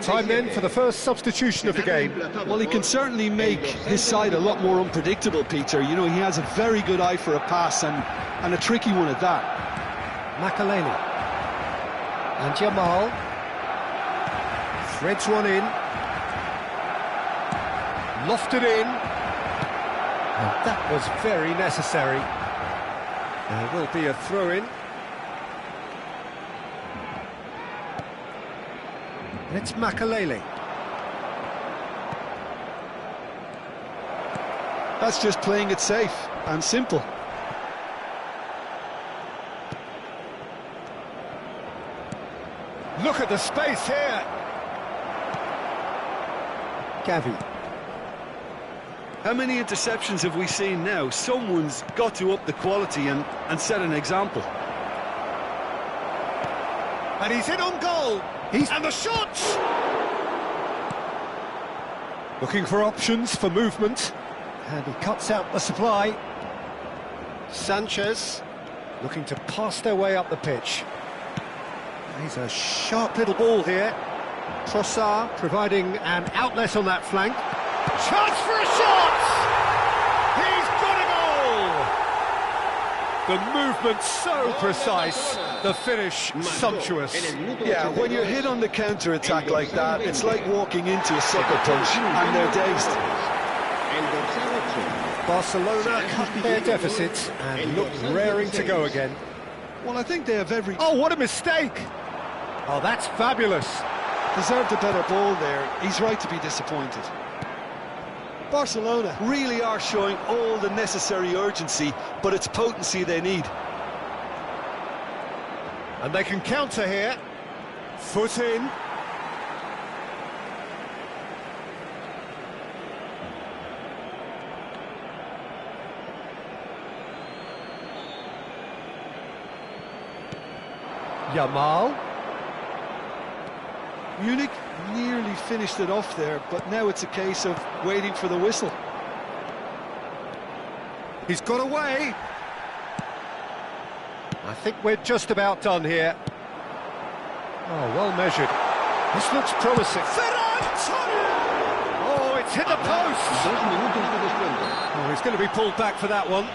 Time then for the first substitution of the game. Well, he can certainly make his side a lot more unpredictable, Peter. You know, he has a very good eye for a pass, and a tricky one at that. Makalele. And Jamal. Threads one in. Lofted in. And that was very necessary. There will be a throw-in. And it's Makalele. That's just playing it safe and simple. Look at the space here. Gavi. How many interceptions have we seen now? Someone's got to up the quality and set an example. And he's in on goal. And the shots! Looking for options for movement. And he cuts out the supply. Sanchez looking to pass their way up the pitch. He's a sharp little ball here. Trossard providing an outlet on that flank. Chance for a shot! He's got a goal! The movement so precise, the finish sumptuous. Yeah, when you're hit on the counter-attack like that, it's like walking into a sucker punch and they're dazed. Barcelona cut their deficit and look raring to go again. Well, I think they have every... Oh, what a mistake! Oh, that's fabulous. Deserved a better ball there. He's right to be disappointed. Barcelona really are showing all the necessary urgency, but it's potency they need. And they can counter here. Foot in. Yamal. Munich nearly finished it off there, but now it's a case of waiting for the whistle. He's got away. I think we're just about done here. Oh, well measured. This looks promising. Oh, it's hit the post. Oh, he's going to be pulled back for that one.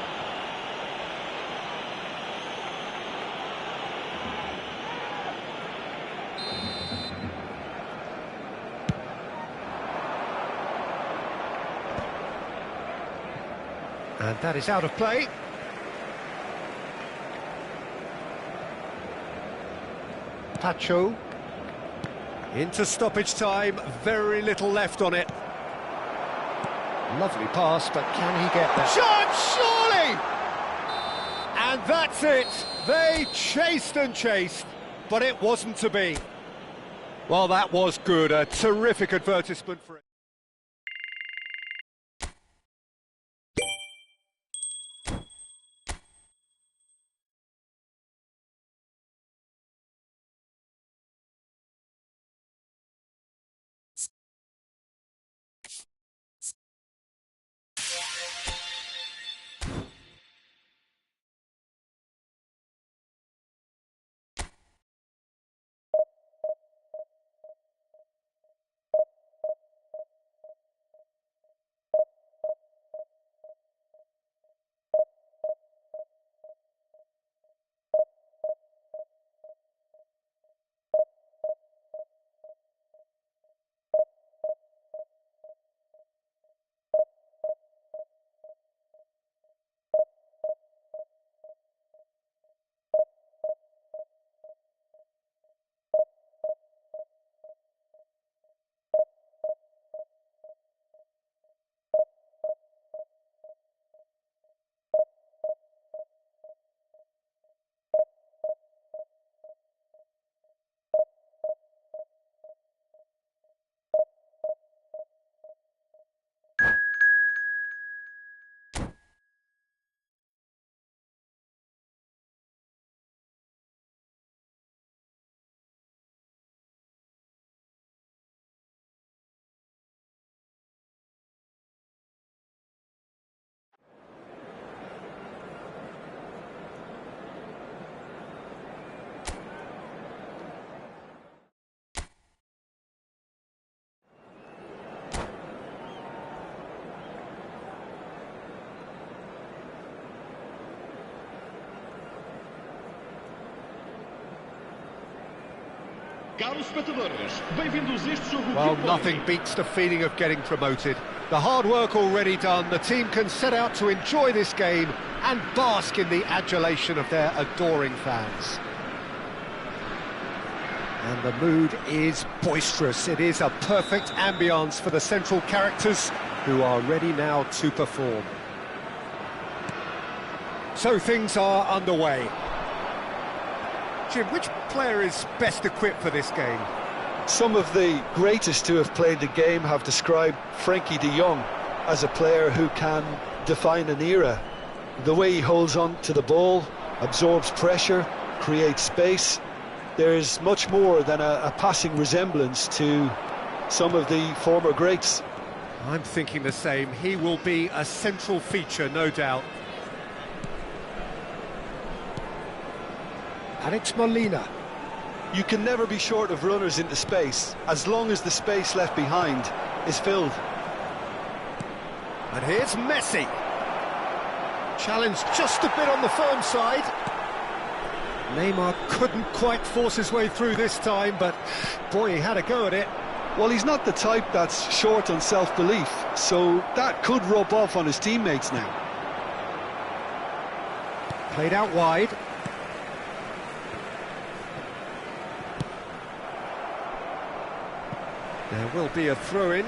And that is out of play. Pacho. Into stoppage time, very little left on it. Lovely pass, but can he get there? Shot, surely! And that's it. They chased and chased, but it wasn't to be. Well, that was good. A terrific advertisement for it. Well, nothing beats the feeling of getting promoted. The hard work already done, the team can set out to enjoy this game and bask in the adulation of their adoring fans. And the mood is boisterous. It is a perfect ambience for the central characters who are ready now to perform. So things are underway. Jim, which player is best equipped for this game? Some of the greatest to have played the game have described Frankie de Jong. as a player who can define an era. The way he holds on to the ball, absorbs pressure, creates space. There's much more than a passing resemblance to some of the former greats. I'm thinking the same. He will be a central feature, no doubt. And it's Molina. You can never be short of runners into space, as long as the space left behind is filled. And here's Messi. Challenge just a bit on the firm side. Neymar couldn't quite force his way through this time, but boy, he had a go at it. Well, he's not the type that's short on self-belief, so that could rub off on his teammates now. Played out wide. There will be a throw-in.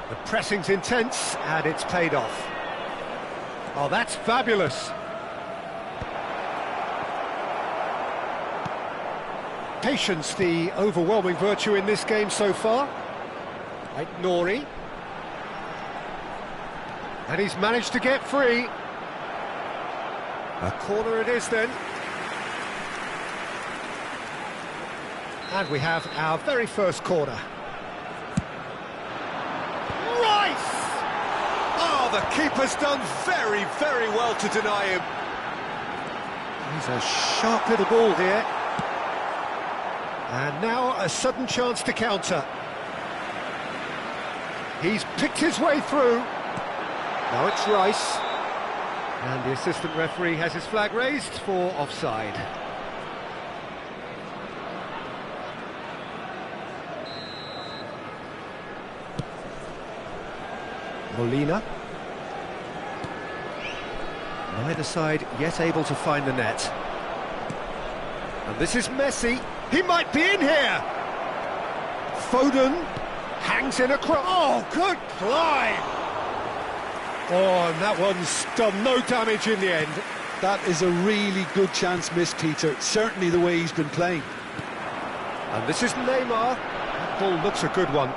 The pressing's intense, and it's paid off. Oh, that's fabulous. Patience, the overwhelming virtue in this game so far. Right, Nori. And he's managed to get free. A corner it is then. And we have our very first corner. Oh, the keeper's done very, very well to deny him. He's a sharp little ball here. And now a sudden chance to counter. He's picked his way through. Now it's Rice. And the assistant referee has his flag raised for offside. Molina. Neither side yet able to find the net. And this is Messi. He might be in here. Foden hangs in across. Oh, good climb. Oh, and that one's done no damage in the end. That is a really good chance missed, Peter. Certainly the way he's been playing. And this is Neymar. That ball looks a good one.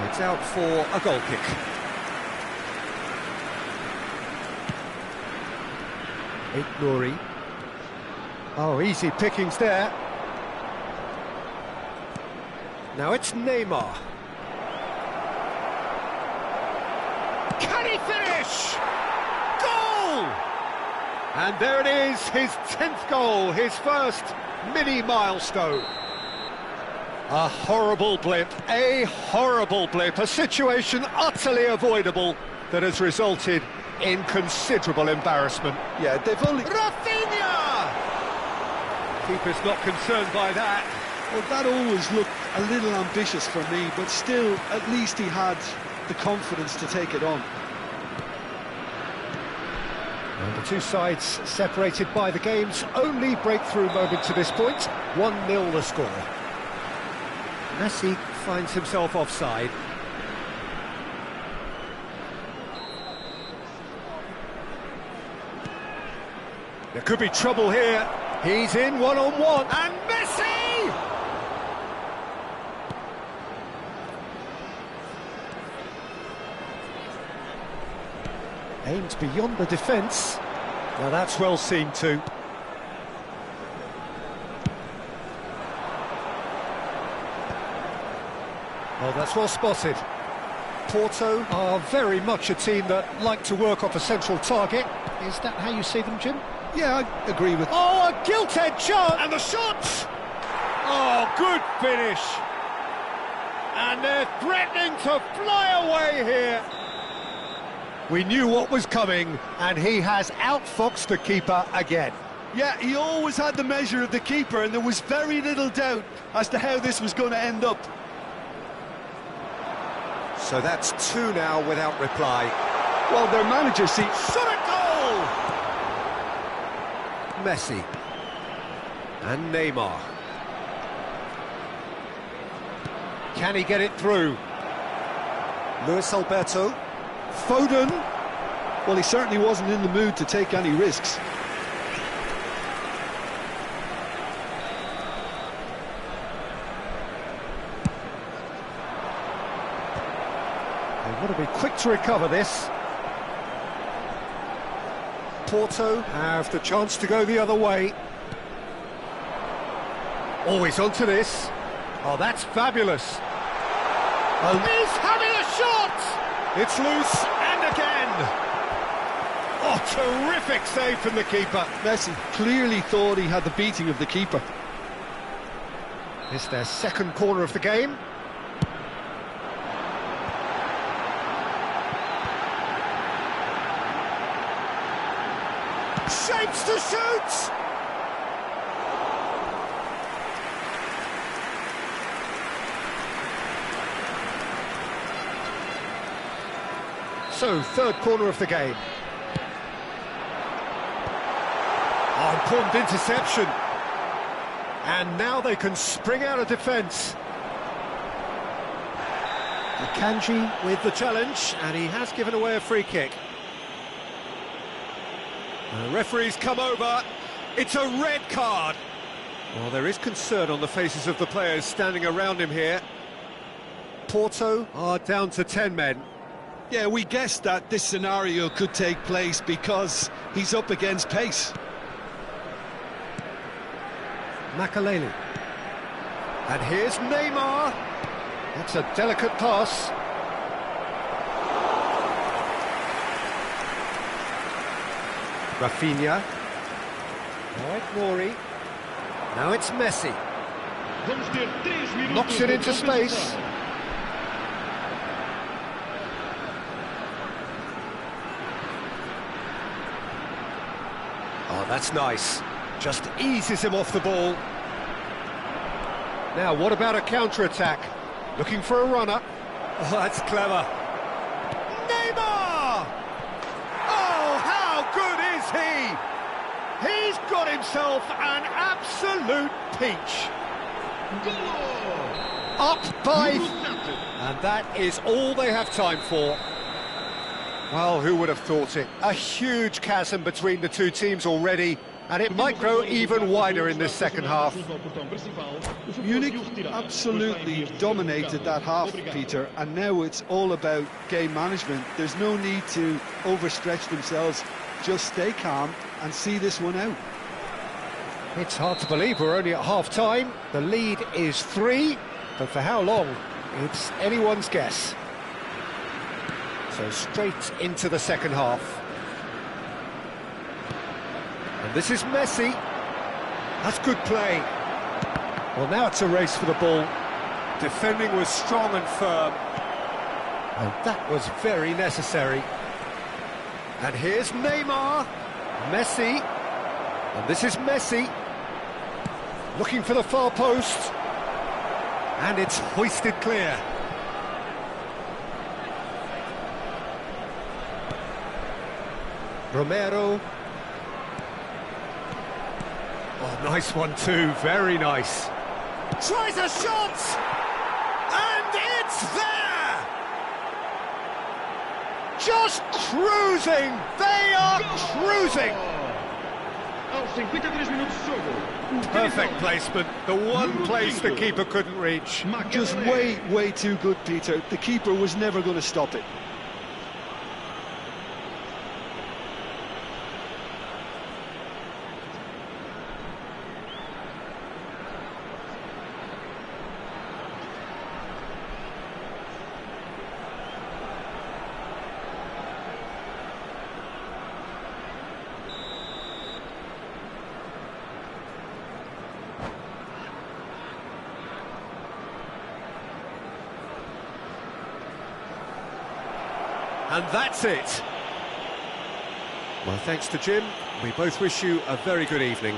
It's out for a goal kick. Nori. Oh, easy pickings there. Now it's Neymar. Can he finish? Goal! And there it is, his 10th goal, his first mini milestone. A horrible blip, a situation utterly avoidable that has resulted in considerable embarrassment. Yeah, they've only... Rafinha! Keeper's not concerned by that. Well, that always looked a little ambitious for me, but still, at least he had the confidence to take it on. And the two sides separated by the game's only breakthrough moment to this point. 1-0 the score. Messi finds himself offside. There could be trouble here. He's in one-on-one, and Messi! Aimed beyond the defence. Well, that's well seen too. Oh, that's well spotted. Porto are very much a team that like to work off a central target. Is that how you see them, Jim? Yeah, I agree with... Oh, a gilt-edged shot! And the shot! Oh, good finish! And they're threatening to fly away here. We knew what was coming, and he has outfoxed the keeper again. Yeah, he always had the measure of the keeper, and there was very little doubt as to how this was going to end up. So that's 2 now without reply. Well, their manager sees... Shot a goal! Messi. And Neymar. Can he get it through? Luis Alberto. Foden. Well, he certainly wasn't in the mood to take any risks. Got to be quick to recover this. Porto have the chance to go the other way. Always onto this. Oh, that's fabulous. He's having a shot! It's loose, and again! Oh, terrific save from the keeper. Messi clearly thought he had the beating of the keeper. It's their second corner of the game. Shapes to shoot! So, third corner of the game. Oh, important interception. And now they can spring out of defence. Akanji with the challenge, and he has given away a free kick. The referee's come over. It's a red card. Well, there is concern on the faces of the players standing around him here. Porto are down to 10 men. Yeah, we guessed that this scenario could take place because he's up against pace. Makaleli. And here's Neymar. That's a delicate pass. Rafinha. All right, Nori. Now it's Messi. Knocks it into space. Oh, that's nice. Just eases him off the ball. Now, what about a counter-attack? Looking for a runner. Oh, that's clever. Neymar! Oh, how good is he? He's got himself an absolute peach. Up by... And that is all they have time for. Well, who would have thought it? A huge chasm between the two teams already, and it might grow even wider in this second half. Munich absolutely dominated that half, Peter, and now it's all about game management. There's no need to overstretch themselves. Just stay calm and see this one out. It's hard to believe we're only at half-time. The lead is 3, but for how long? It's anyone's guess. So straight into the second half. And this is Messi. That's good play. Well, now it's a race for the ball. Defending was strong and firm. And that was very necessary. And here's Neymar. Messi. And this is Messi. Looking for the far post. And it's hoisted clear. Romero. Oh, nice one too, very nice. Tries a shot! And it's there! Just cruising! They are cruising! Perfect placement, the one place the keeper couldn't reach. Just way too good, Peter. The keeper was never going to stop it. And that's it. Well, thanks to Jim. We both wish you a very good evening.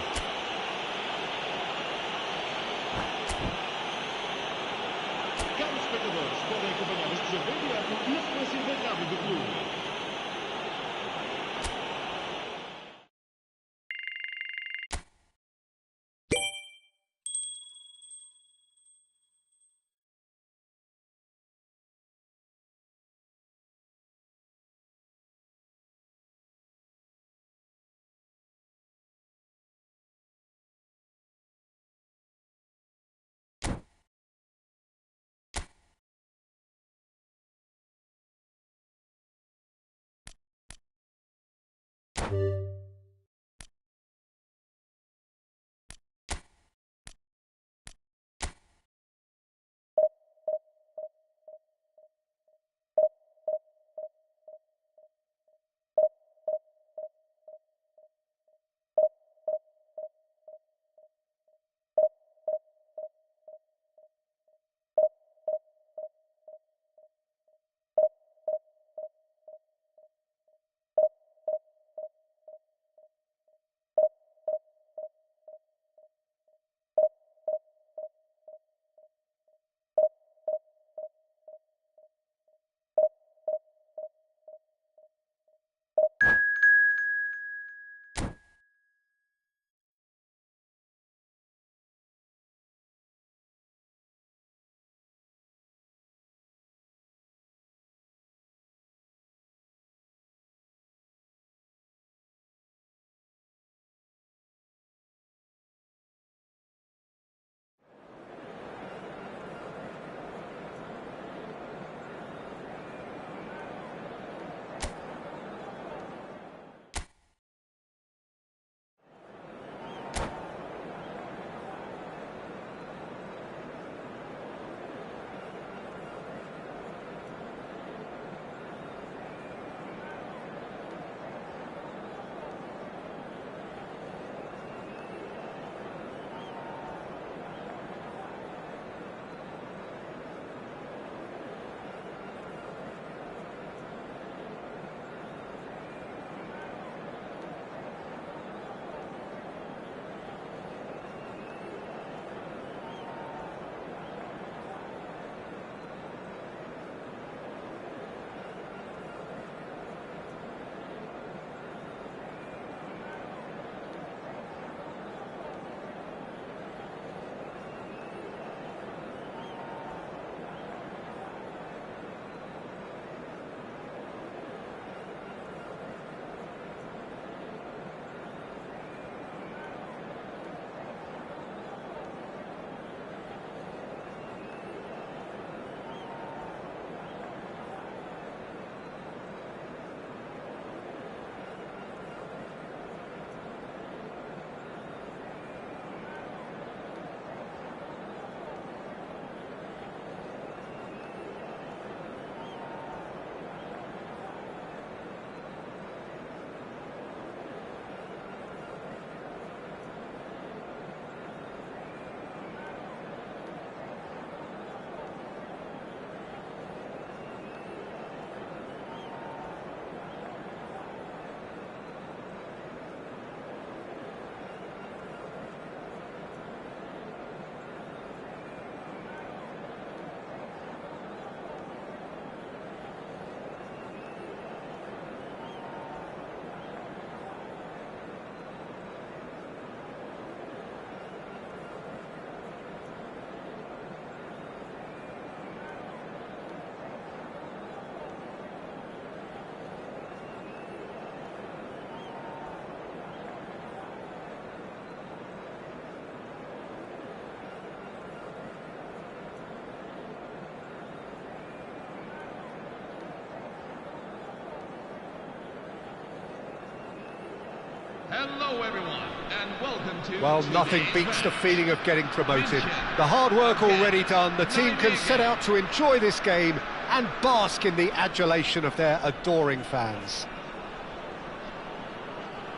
Hello everyone, and welcome to... Well, nothing beats the feeling of getting promoted. The hard work already done, the team can set out to enjoy this game and bask in the adulation of their adoring fans.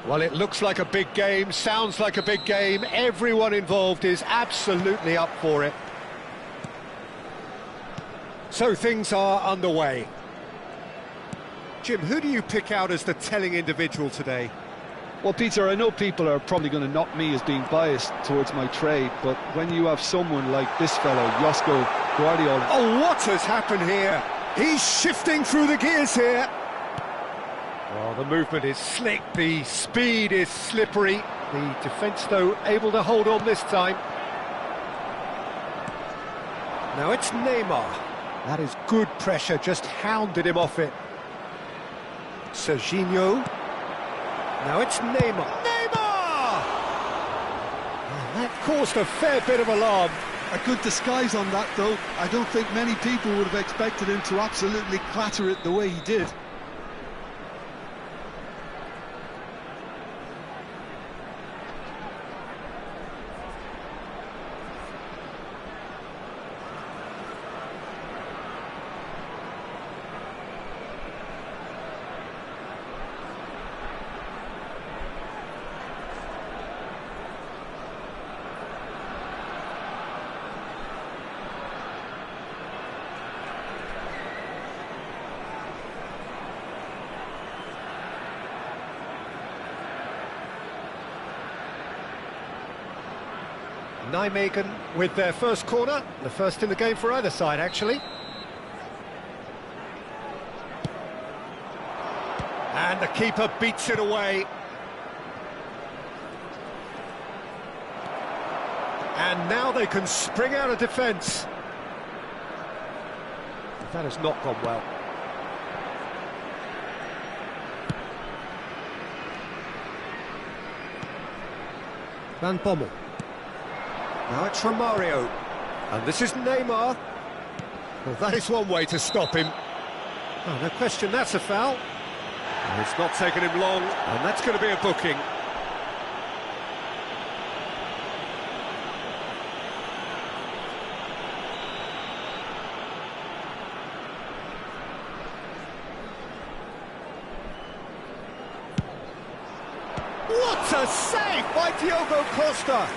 Well, it looks like a big game, sounds like a big game. Everyone involved is absolutely up for it. So things are underway. Jim, who do you pick out as the telling individual today? Well, Peter, I know people are probably going to knock me as being biased towards my trade, but when you have someone like this fellow, Josko Guardiola... Oh, what has happened here? He's shifting through the gears here. Well, the movement is slick, the speed is slippery. The defence, though, able to hold on this time. Now it's Neymar. That is good pressure, just hounded him off it. Serginho. Now it's Neymar. Neymar! And that caused a fair bit of alarm. A good disguise on that, though. I don't think many people would have expected him to absolutely clatter it the way he did. Nijmegen with their first corner, the first in the game for either side, actually. And the keeper beats it away. And now they can spring out of defence. That has not gone well. Van Bommel. Now it's Romario. And this is Neymar. Well, that is one way to stop him. Oh, no question, that's a foul. And it's not taken him long, and that's going to be a booking. What a save by Diogo Costa!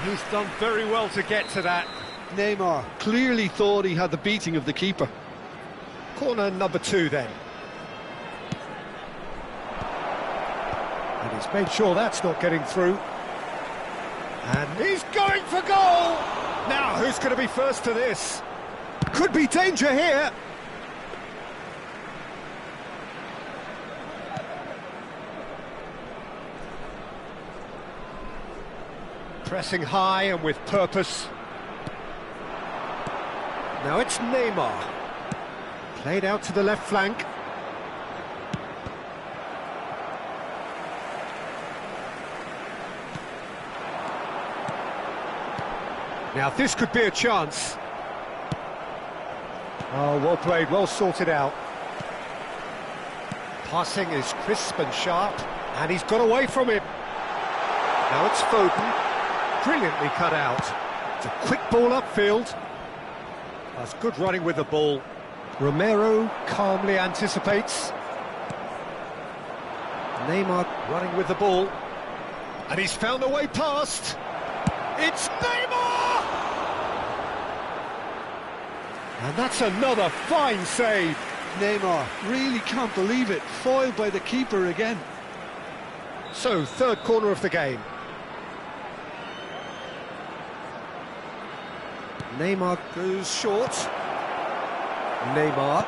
He's done very well to get to that. Neymar clearly thought he had the beating of the keeper. Corner number 2 then. And he's made sure that's not getting through. And he's going for goal! Now, who's going to be first to this? Could be danger here. Pressing high and with purpose. Now it's Neymar. Played out to the left flank. Now this could be a chance. Oh, well played, well sorted out. Passing is crisp and sharp, and he's got away from it. Now it's Foden. Brilliantly cut out. It's a quick ball upfield. That's good running with the ball. Romero calmly anticipates. Neymar running with the ball. And he's found a way past. It's Neymar! And that's another fine save. Neymar really can't believe it. Foiled by the keeper again. So, third corner of the game. Neymar goes short. Neymar.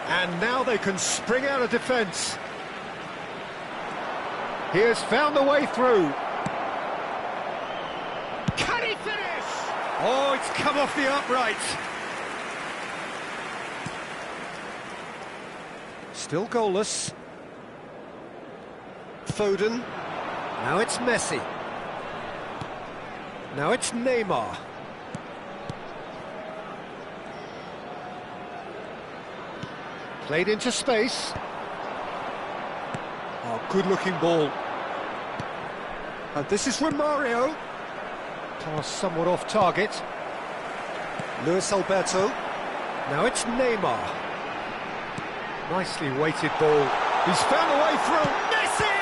And now they can spring out of defence. He has found a way through. Can he finish? Oh, it's come off the upright. Still goalless. Foden. Now it's Messi. Now it's Neymar. Played into space. Oh, good-looking ball. And this is Romario. Pass somewhat off target. Luis Alberto. Now it's Neymar. Nicely weighted ball. He's found a way through. Messi!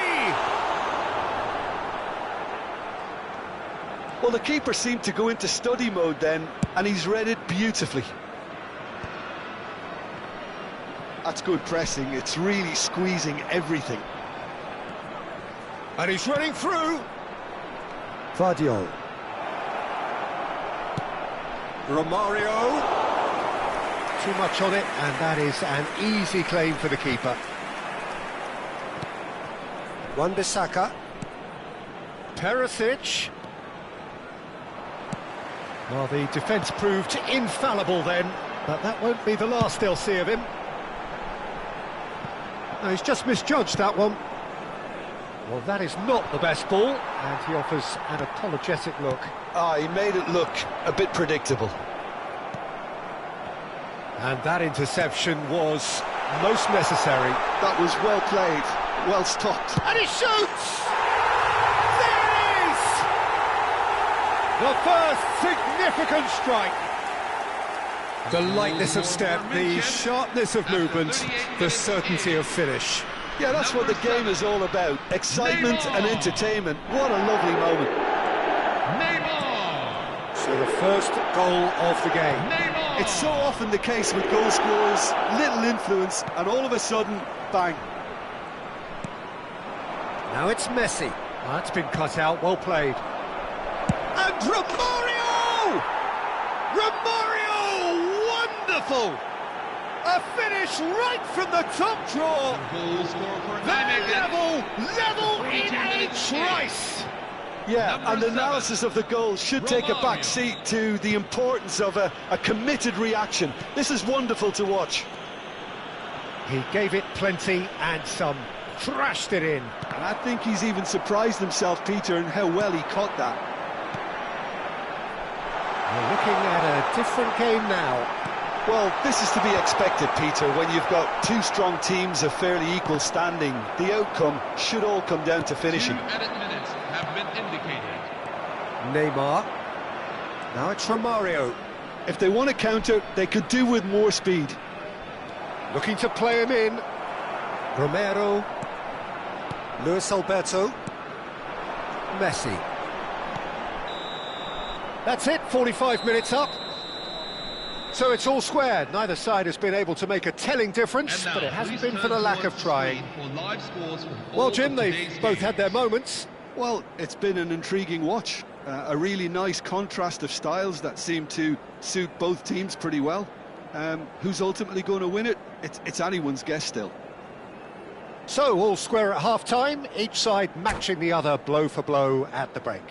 Well, the keeper seemed to go into study mode then, and he's read it beautifully. That's good pressing. It's really squeezing everything. And he's running through. Vardiol. Romario. Too much on it, and that is an easy claim for the keeper. Wan-Bissaka. Perisic. Well, the defence proved infallible then, but that won't be the last they'll see of him. No, he's just misjudged that one. Well, that is not the best ball, and he offers an apologetic look. He made it look a bit predictable. And that interception was most necessary. That was well played, well stopped. And he shoots! There it is! The first significant strike. The lightness of step, the sharpness of movement, the certainty of finish. Yeah, that's what the game is all about. Excitement and entertainment. What a lovely moment. Neymar! So the first goal of the game. Neymar! It's so often the case with goal scorers, little influence, and all of a sudden, bang. Now it's Messi. That's been cut out, well played. And Romario! Romario! Wonderful! A finish right from the top draw. Goal scorer for Level in a trice. Yeah, Number and 7, analysis of the goal should take a back seat to the importance of a committed reaction. This is wonderful to watch. He gave it plenty and some, thrashed it in. And I think he's even surprised himself, Peter, in how well he caught that. We're looking at a different game now. Well, this is to be expected, Peter, when you've got two strong teams of fairly equal standing. The outcome should all come down to finishing. 2 added minutes have been indicated. Neymar. Now it's Romario. If they want to counter, they could do with more speed. Looking to play him in. Romero. Luis Alberto. Messi. That's it, 45 minutes up. So it's all squared. Neither side has been able to make a telling difference, but it hasn't been for the lack of trying. Well, Jim, they've both had their moments. Well, it's been an intriguing watch. A really nice contrast of styles that seem to suit both teams pretty well. Who's ultimately going to win it? It's anyone's guess still. So, all square at half-time, each side matching the other blow for blow at the break.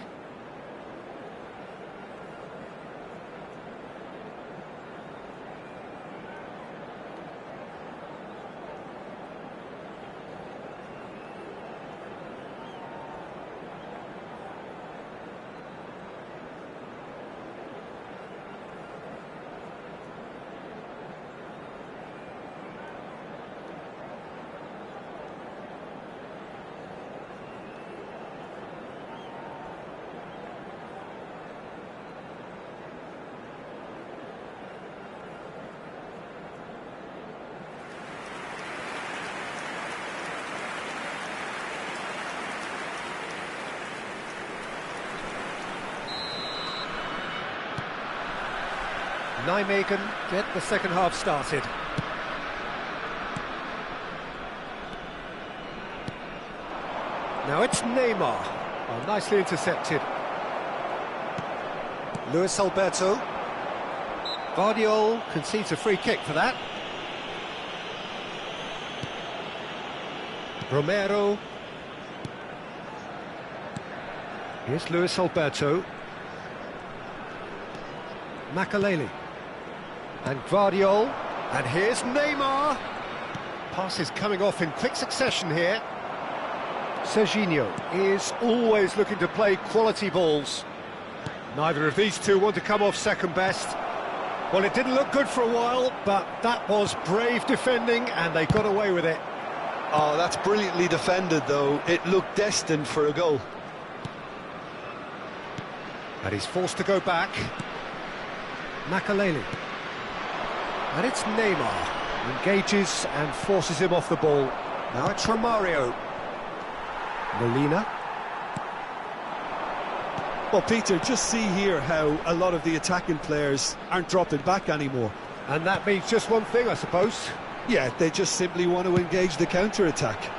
Nijmegen get the second half started. Now it's Neymar. Oh, nicely intercepted. Luis Alberto. Guardiol concedes a free kick for that. Romero. Here's Luis Alberto. Makaleli. And Guardiol. And here's Neymar. Passes coming off in quick succession here. Serginho is always looking to play quality balls. Neither of these two want to come off second best. Well, it didn't look good for a while, but that was brave defending and they got away with it. Oh, that's brilliantly defended, though. It looked destined for a goal. And he's forced to go back. Makaleli. And it's Neymar. Engages and forces him off the ball. Now it's Romario. Molina. Well, Peter, just see here how a lot of the attacking players aren't dropping back anymore. And that means just one thing, I suppose. Yeah, they just simply want to engage the counter-attack.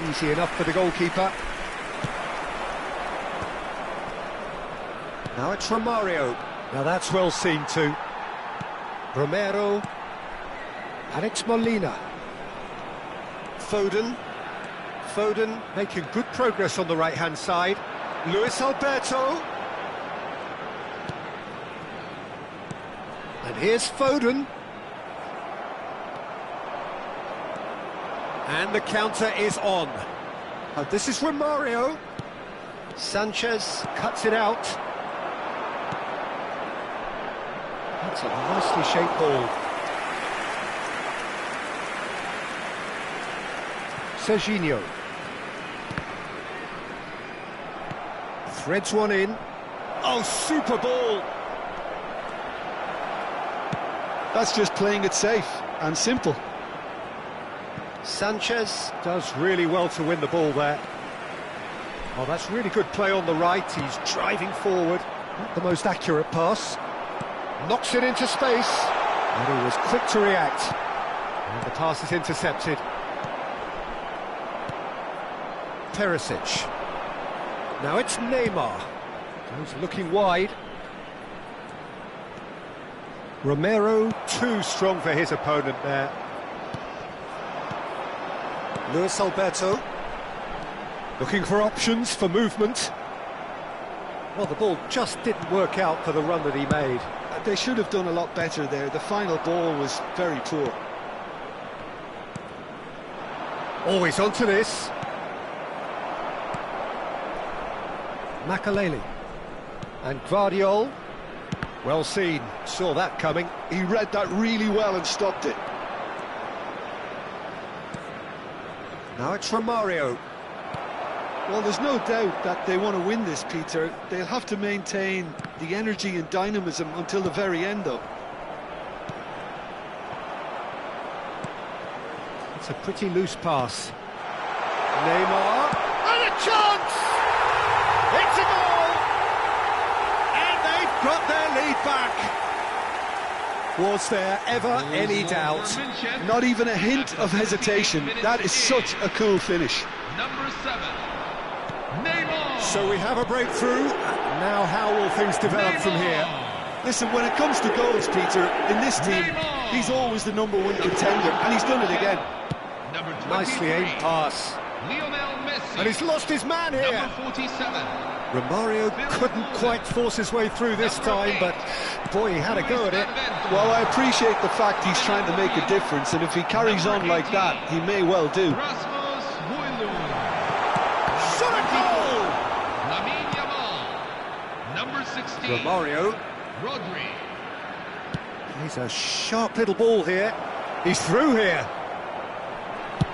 Easy enough for the goalkeeper. Now it's Romario. Now that's well seen too. Romero. And it's Molina. Foden. Foden making good progress on the right-hand side. Luis Alberto. And here's Foden. And the counter is on. And this is Romario. Sanchez cuts it out. That's a nicely shaped ball. Serginho. Threads one in. Oh, super ball! That's just playing it safe and simple. Sanchez does really well to win the ball there. Oh, that's really good play on the right. He's driving forward. Not the most accurate pass. Knocks it into space. And he was quick to react. And the pass is intercepted. Perisic. Now it's Neymar. Goes looking wide. Romero, too strong for his opponent there. Luis Alberto. Looking for options for movement. Well, the ball just didn't work out for the run that he made. They should have done a lot better there. The final ball was very poor. Always onto this. Makaleli. And Guardiol. Well seen, saw that coming. He read that really well and stopped it. Now it's Romario. Well, there's no doubt that they want to win this, Peter. They'll have to maintain the energy and dynamism until the very end, though. It's a pretty loose pass. Neymar, and a chance! It's a goal! And they've got their lead back. Was there ever any doubt? Not even a hint of hesitation. That is such a cool finish. Number 7, Neymar. So we have a breakthrough. Now how will things develop from here? Listen, when it comes to goals, Peter, in this team, he's always the #1 contender, and he's done it again. Number 23, Nicely aimed pass. Lionel Messi. And he's lost his man here. Number 47. Romario couldn't quite force his way through this time, but boy, he had a go at it. Well, I appreciate the fact he's trying to make a difference, and if he carries on like that, he may well do. Rasmus Højlund. Shot a goal! Lamine Yamal. Number 16. Romario. Rodri. He's a sharp little ball here. He's through here.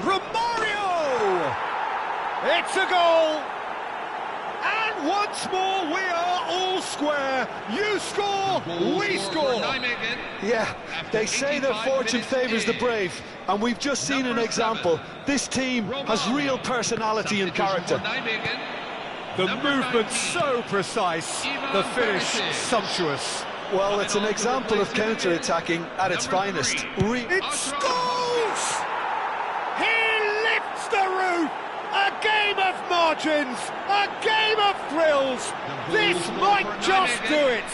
Romario! It's a goal! And once more we are all square. You score, we score. Yeah, they say that fortune favours the brave, and we've just seen an example. This team has real personality and character. The movement's so precise, the finish sumptuous. Well, it's an example of counter-attacking at its finest. It scores! He lifts the roof! A game of margins! A game of thrills! This might just do it!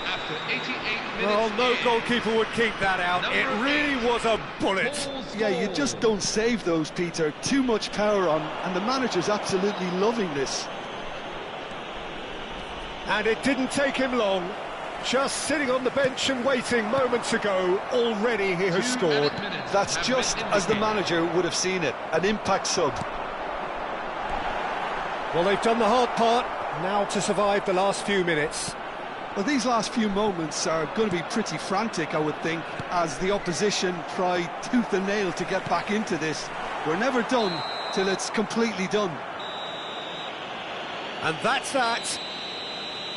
After 88 minutes. Well, no goalkeeper would keep that out. It really was a bullet. Yeah, you just don't save those, Peter. Too much power on, and the manager's absolutely loving this. And it didn't take him long. Just sitting on the bench and waiting moments ago, already he has scored. That's just as the manager would have seen it, an impact sub. Well, they've done the hard part, now to survive the last few minutes. Well, these last few moments are going to be pretty frantic, I would think, as the opposition try tooth and nail to get back into this. We're never done till it's completely done. And that's that.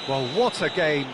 Well, what a game.